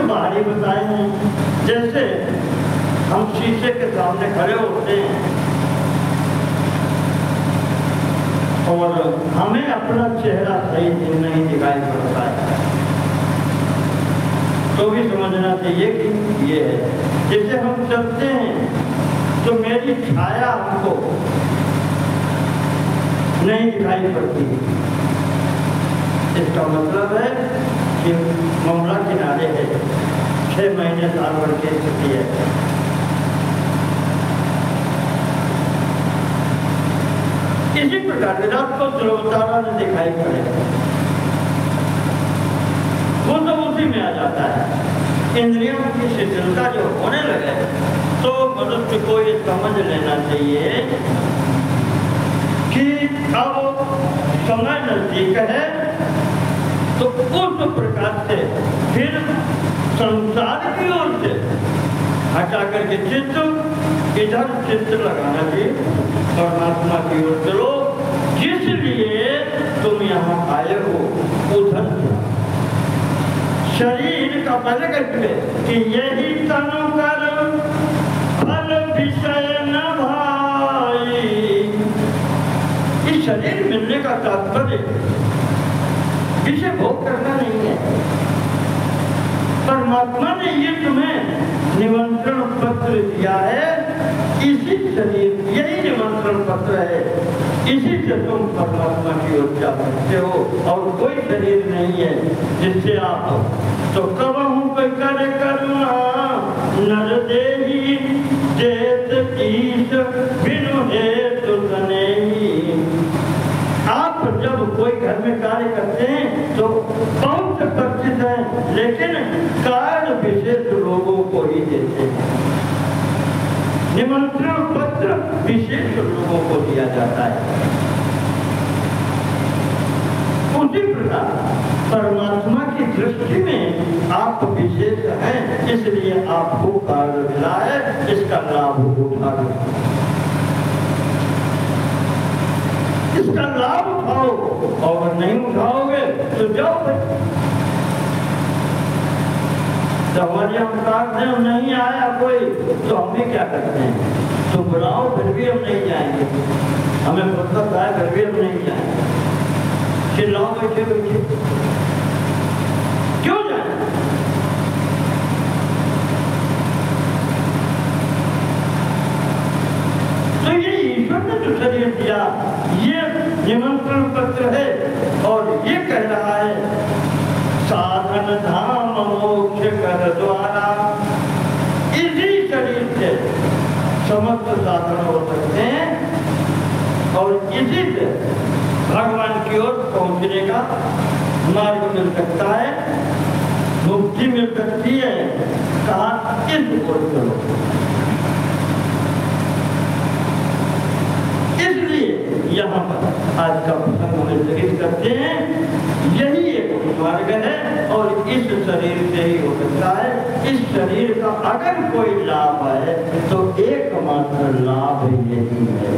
बाहरी बताए हैं, जैसे हम शीशे के सामने खड़े होते हैं और हमें अपना चेहरा सही नहीं दिखाई पड़ता है, तो भी समझना चाहिए कि ये है। जैसे हम चलते हैं तो मेरी छाया हमको नहीं दिखाई पड़ती, इसका मतलब है कि मामला किनारे है, 6 महीने साल भर की स्थिति है। इसी प्रकार विराट को ध्रुवतारा ने दिखाई पड़े, वो तो उसी में आ जाता है। इंद्रियों की शिथिलता जो होने लगे, तो मनुष्य को ये समझ लेना चाहिए कि अब समय नजदीक है, तो उस प्रकार से फिर संसार की ओर से हटा करके चित्त इधर चित्त लगाना चाहिए, परमात्मा की ओर चलो, जिसलिए तुम यहाँ आए हो उधर। शरीर का पहले कहते कि यही तनु कर फल विषय न भाई। इस शरीर मिलने का तात्पर्य इसे भोग करना नहीं है। परमात्मा ने ये तुम्हें निमंत्रण पत्र दिया है, इसी शरीर, यही निमंत्रण पत्र है, इसी से तुम परमात्मा की ओर जा सकते हो, और कोई शरीर नहीं है जिससे आप तो कहूँ कर करुणा नर देही देत ईश बिनु हेतु तनेही। आप जब कोई घर में कार्य करते हैं तो बहुत से परिचित हैं, लेकिन कार्य विशेष लोगों को ही देते हैं। निमंत्रण पत्र विशेष लोगों को दिया जाता है। उसी प्रकार परमात्मा की दृष्टि में आप विशेष हैं, इसलिए आपको कार्य मिला है, इसका लाभ उठा लो, इसका लाभ उठाओ, और नहीं उठाओगे तो जाओ। तो हमारे हम कार्य नहीं आया कोई तो हमें क्या करते हैं, तो बुलाओ फिर भी हम नहीं जाएंगे, हमें फुर्सत आए फिर भी हम नहीं जाएंगे, चिल्लाओ बैठे बैठे क्यों जाए। तो ये ईश्वर ने जो शरीर दिया ये निमंत्रण पत्र है, और ये कह रहा है साधन धाम मोक्ष कर द्वारा। इसी शरीर से समस्त साधन हो सकते हैं, और इसी से भगवान की ओर पहुंचने का मार्ग मिल सकता है, मुक्ति मिल सकती है। कहा इस ओर चलो। इसलिए यहाँ पर आज का प्रसंग हम स्थगित करते हैं। यही एक मार्ग है, और इस शरीर से ही हो सकता है। इस शरीर का अगर कोई लाभ है तो एकमात्र लाभ यही है,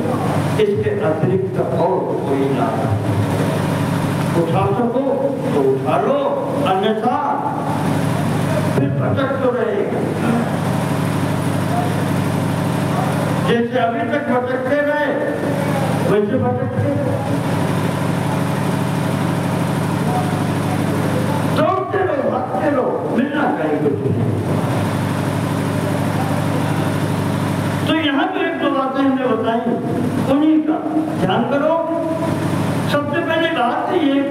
इसके अतिरिक्त और कोई लाभ नहीं। उठा सको तो उठा लो, अन्यथा फिर भटक तो रहेगा। जैसे अभी तक भटकते रहे वैसे भटकते, दौड़ते रहो, भागते रहो, मिलना कहीं कुछ नहीं। तो यहाँ तो एक दो बातें हमने बताई, उन्हीं का ध्यान करो। सबसे पहले बात ये,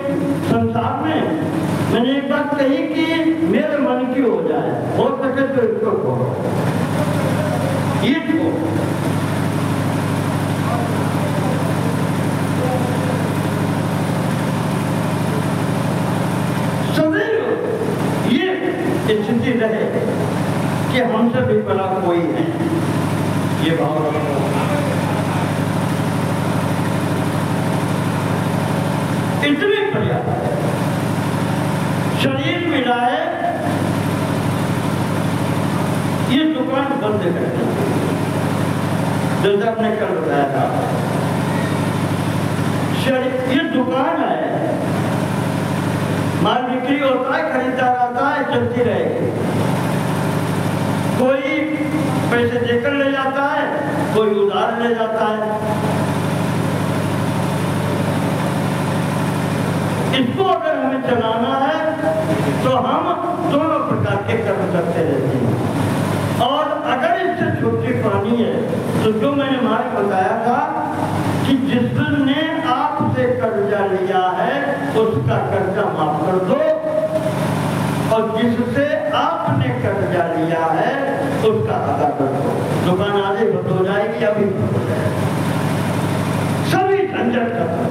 संसार में मैंने एक बात कही कि मेरे मन की हो जाए, हो सके तो इसको छोड़ो, ये छोड़ो। स्थिति रहे कि हमसे भी बड़ा कोई है, ये भाव रखो। इतने पर्याप्त है। शरीर मिला है, ये दुकान बंद कर दी, जैसा आपने कल बताया था। ये दुकान है, माल बिक्री होता है, खरीदार आता है, चलती रहेगी। कोई पैसे देकर ले जाता है, कोई उधार ले जाता है। इसको अगर हमें चलाना है तो हम दोनों प्रकार के कर्म करते रहते हैं, और अगर इससे छुट्टी पानी है तो जो मैंने मार्ग बताया था कि जिसने आपसे कर्जा लिया है उसका कर्जा माफ कर दो, और जिससे आपने कर्जा लिया है उसका अदा कर दो। दुकान आगे बंद हो जाएगी, अभी बंद हो जाएगी, सभी झंझट खत्म।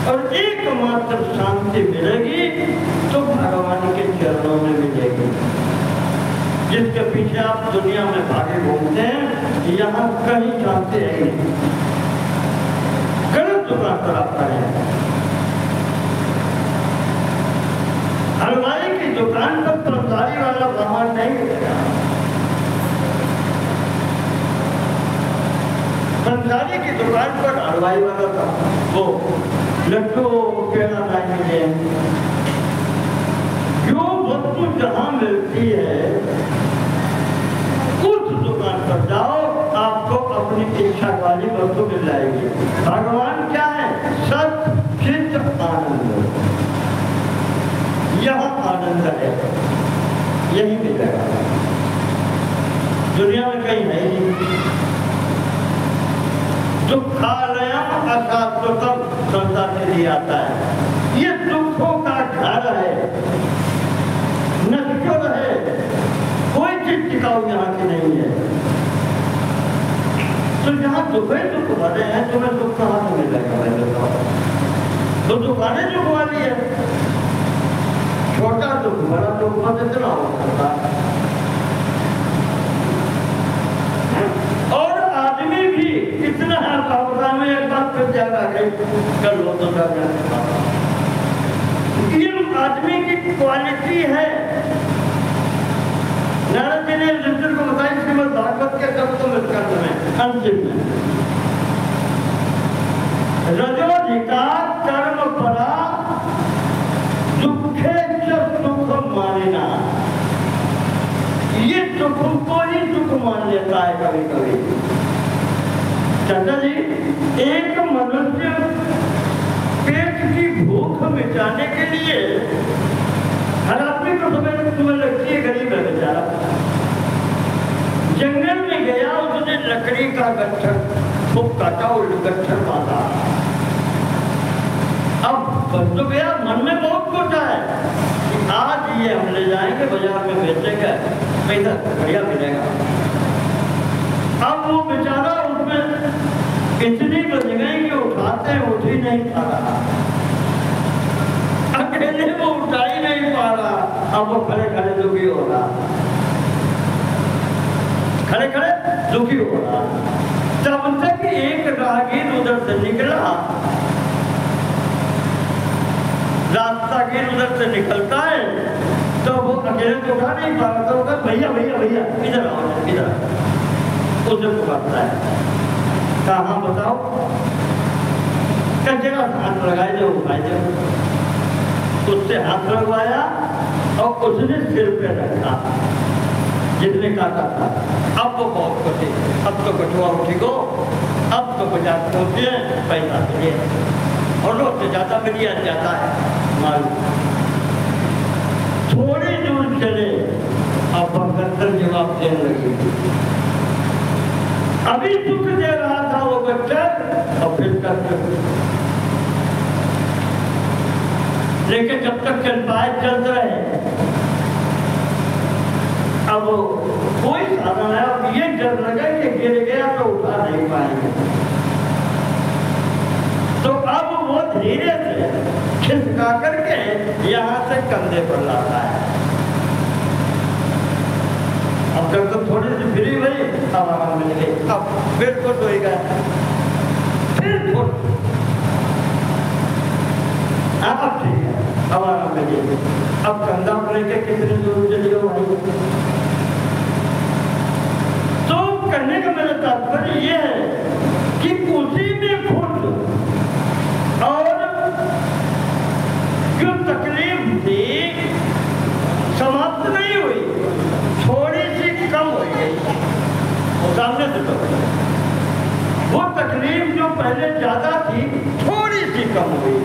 और एकमात्र शांति मिलेगी तो भगवान के चरणों में मिलेगी। जिसके पीछे आप दुनिया में भागे घूमते हैं, यहाँ कहीं शांति है नहीं। गलत दुकान पर आप खड़े हैं। हलवाई की दुकान पर पंसारी वाला सामान नहीं मिलेगा। पंसारी की दुकान पर हलवाई वाला था, वो लड्डू पेड़ा नहीं मिले। जो वस्तु जहाँ मिलती है उस दुकान पर जाओ, आपको अपनी इच्छा वाली वस्तु मिल जाएगी। भगवान क्या है? सत चित आनंद। यह आनंद है, यही मिलेगा, दुनिया में कहीं है नहीं। दुखालयम अशाश्वतम संसार के लिए आता है। ये दुखों का घर है, नश्वर है, कोई चीज टिकाऊ यहाँ की नहीं है। तो जहाँ दुख ही दुख भरे हैं, तुम्हें दुख कहाँ से मिलेगा? मैं बताओ, तो दुकानें दुख वाली है। छोटा दुख बड़ा दुख मत इतना हो सकता। और आदमी भी इतना है, पावता में एक बात फिर जाएगा कर लो तो ये आदमी की क्वालिटी है। नारद जी ने युधिष्ठिर को बताया श्रीमद् भागवत के सप्तम में अंतिम में, रजोधिका कर्म परा दुखे सुख मानना। ये दुख को ही दुख मान लेता है कभी कभी। चाचा जी, एक मनुष्य पेट की भूख मिटाने के लिए, हर आदमी को तुम्हें लगती है गरीब है बेचारा, जंगल में गया, उसने लकड़ी का गट्ठर खूब काटा और गट्ठर बांधा। अब बस तो गया, मन में बहुत सोचा है कि आज ये हम ले जाएंगे बाजार में बेचेंगे, पैसा बढ़िया मिलेगा। अब वो बेचारा उसमें इतनी बच गई कि उठाते उठ ही नहीं पा रहा, अकेले वो उठा ही नहीं पा रहा। अब वो खड़े खड़े दुखी हो रहा, खड़े खड़े दुखी हो रहा। तब तक एक राहगीर उधर से निकला, रास्ता गिर उधर से निकलता है, तो वो अकेले तो उठा नहीं पा रहा, तो भैया भैया भैया इधर आओ, इधर। उसे पुकारता है, कहाँ बताओ, कई जगह हाथ लगाए दो, उठाए दो। उससे हाथ लगवाया और उसने सिर पे रखा जिसने काटा था। अब वो बहुत खुशी, अब तो कठुआ उठी गो, अब तो बाजार पहुंचे, पैसा मिले और लोग से ज्यादा मिलिया जाता है मालूम। थोड़ी दूर चले, अब बंकर जवाब देने लगी। अभी दुख दे रहा था वो बच्चा, और फिर लेकिन जब तक चल पाए चलते रहे। अब कोई साधन है, अब ये डर लगा कि गिर गया तो उठा नहीं पाएंगे, तो अब वो धीरे से खिसका करके यहाँ से कंधे पर लाता है। अब जब तो थोड़ी सी फ्री हुई, अब आराम मिल गई, अब फिर तो सोई गया, फिर अब ठीक है, अब आराम मिल गई। अब कंधा पर लेके कितने दूर चले गए भाई। तो कहने का मेरा तात्पर्य ये है कि उसी में खुद और जो तकलीफ थी समाप्त नहीं हुई, थोड़ी सी कम हो गई, वो सामने से तो वो तकलीफ जो पहले ज्यादा थी थोड़ी सी कम हुई,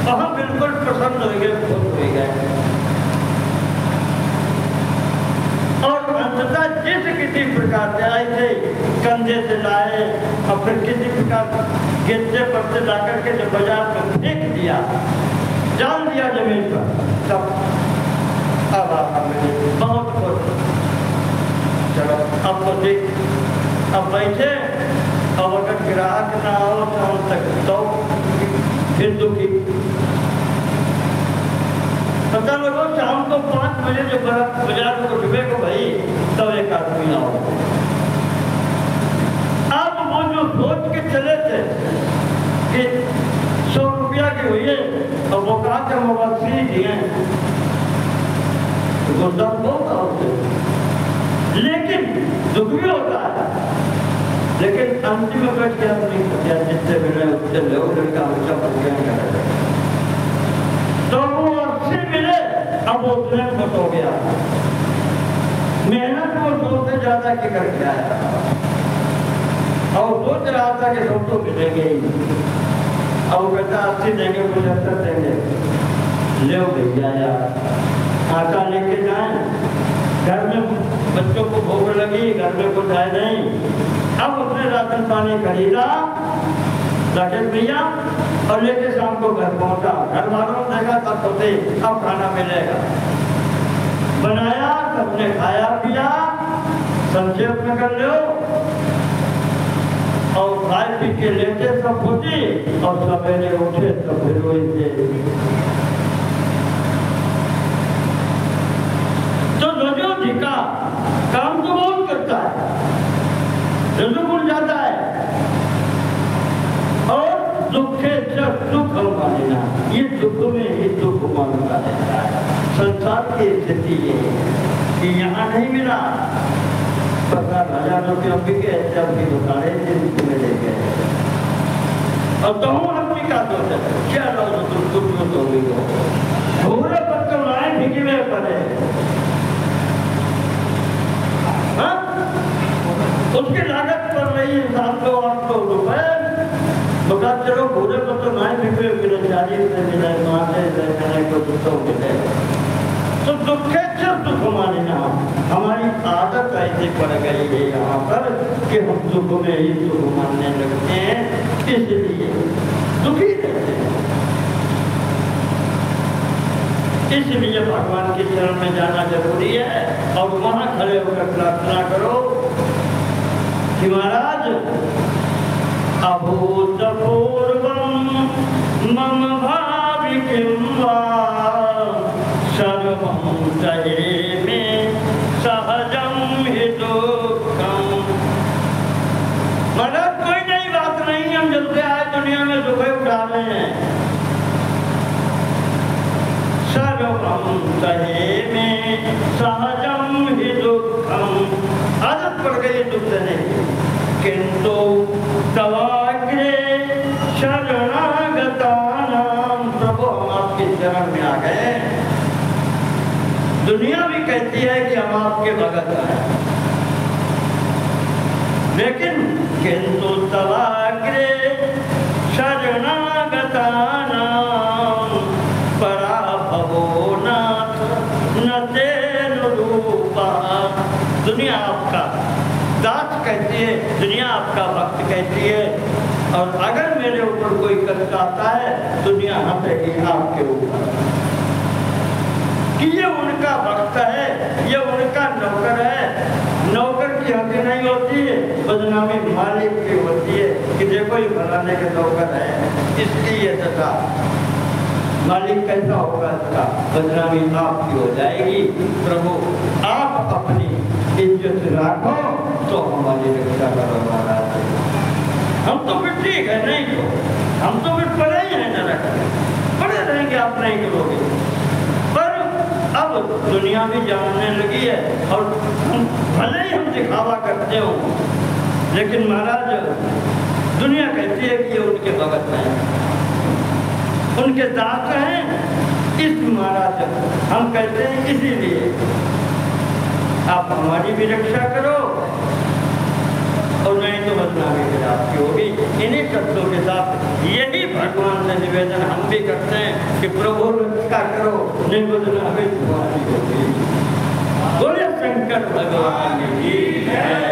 वहां बिल्कुल प्रसन्न हो गए, खुश हो गए। और अंततः जिस किसी प्रकार से आए थे, कंधे से लाए और फिर किसी प्रकार गिरते पर से लाकर के जब बाजार में फेंक दिया, डाल दिया जमीन पर, तब अब आप बहुत खुश। चलो अब तो देख, अब बैठे, अब अगर ग्राहक ना हो शाम तक तो फिर दुखी। पता लगो शाम को 5 बजे जब बाजार को डूबे को भाई, तब एक आदमी ना हो। अब वो जो सोच के चले थे कि 100 रुपया की हुई है, और वो कहा कि हम 80 दिए, तो गुस्सा बहुत होते, लेकिन दुख भी होता है। लेकिन अंतिम में बैठ के आप नहीं सोचा, जिससे मिले उससे लो, लड़का बच्चा बन गया, तो वो 80 मिले, अब वो उतने खुश हो गया। मेहनत वो 100 से ज्यादा की करके आया। और सोच रहा था कि सब तो मिलेंगे ही, और कहता 80 देंगे 75 देंगे, ले भैया यार आटा लेके जाए, घर में बच्चों को भूख लगी, घर में कुछ है नहीं। अब उसने राशन पानी खरीदा राकेश भैया और लेके शाम को घर पहुंचा। घर वालों ने देखा तब सोचे अब खाना मिलेगा, बनाया, सबने खाया पिया, संक्षेप में कर लो, और खाए पी के लेते सब खुशी, और सवेरे उठे तो फिर वही थे। तो रजो धिका काम तो बहुत करता है, रजो भूल जाता है, और दुखे सुख मानना, ये दुख में ही दुख मानता रहता है। संसार की स्थिति ये कि यहाँ नहीं मिला 50,000 रुपये बिके, जब भी दुकाने दिन में ले गए, और तो अपनी का सोचा क्या लो तुम कुछ तो हुई हो, पूरे पत्थर लाए भिगे में पड़े, उसकी लागत पड़ रही है 700-800 रुपए, बता चलो भूरे को तो नहीं बिके, मिले 40 से मिले 5 से मिले को 200 मिले, तो दुखे दुख मानना हमारी आदत ऐसी पड़ गई है यहाँ पर कि हम दुख में ही दुख मानने लगते हैं, इसलिए दुखी रहते हैं। इसलिए भगवान के चरण में जाना जरूरी है, और वहां खड़े होकर प्रार्थना करो कि महाराज अभूतपूर्वं मम भाविकिं वा सर्वं सहेमि सहजं हि दुःखम्। महाराज कोई नई बात नहीं, हम जब से आए दुनिया में दुख उठा रहे हैं। सर्वं सहेमि सहजं हि दुःखम्, आदत पड़ गई दुख सहने की, किंतु तवाग्रे शरणागतानां, प्रभु हम आपके शरण में आ गए। दुनिया भी कहती है कि हम आपके भगत हैं, लेकिन किंतु तवाग्रे शरणागतानां पराभवो नाथ न तेन रूपः। दुनिया आपका दास कहती है, दुनिया आपका भक्त कहती है, और अगर मेरे ऊपर कोई कष्ट आता है दुनिया हंसेगी आपके ऊपर कि ये उनका भक्त है, ये उनका नौकर है। नौकर की हंसी नहीं होती है, बदनामी मालिक की होती है कि देखो ये फलाने के नौकर है, इसकी ये दशा, मालिक कैसा होगा इसका, बदनामी आपकी हो जाएगी। प्रभु आप अपनी इज्जत राखो तो हमारी रक्षा करो महाराज। हम तो फिर ठीक है, नहीं तो हम तो फिर पड़े ही हैं नरक में, पड़े रहेंगे, आप नहीं करोगे। पर अब दुनिया भी जानने लगी है, और भले ही हम दिखावा करते हो, लेकिन महाराज दुनिया कहती है कि ये उनके भगत हैं, उनके दास हैं। इस महाराज हम कहते हैं इसीलिए आप हमारी भी रक्षा करो, और नहीं तो बदनामी फिर आपकी होगी। इन्हीं शब्दों के साथ यही भगवान से निवेदन हम भी करते हैं कि प्रभु रक्षा करो, नहीं बदनामी तुम्हारी होगी। बोले शंकर भगवान की जय।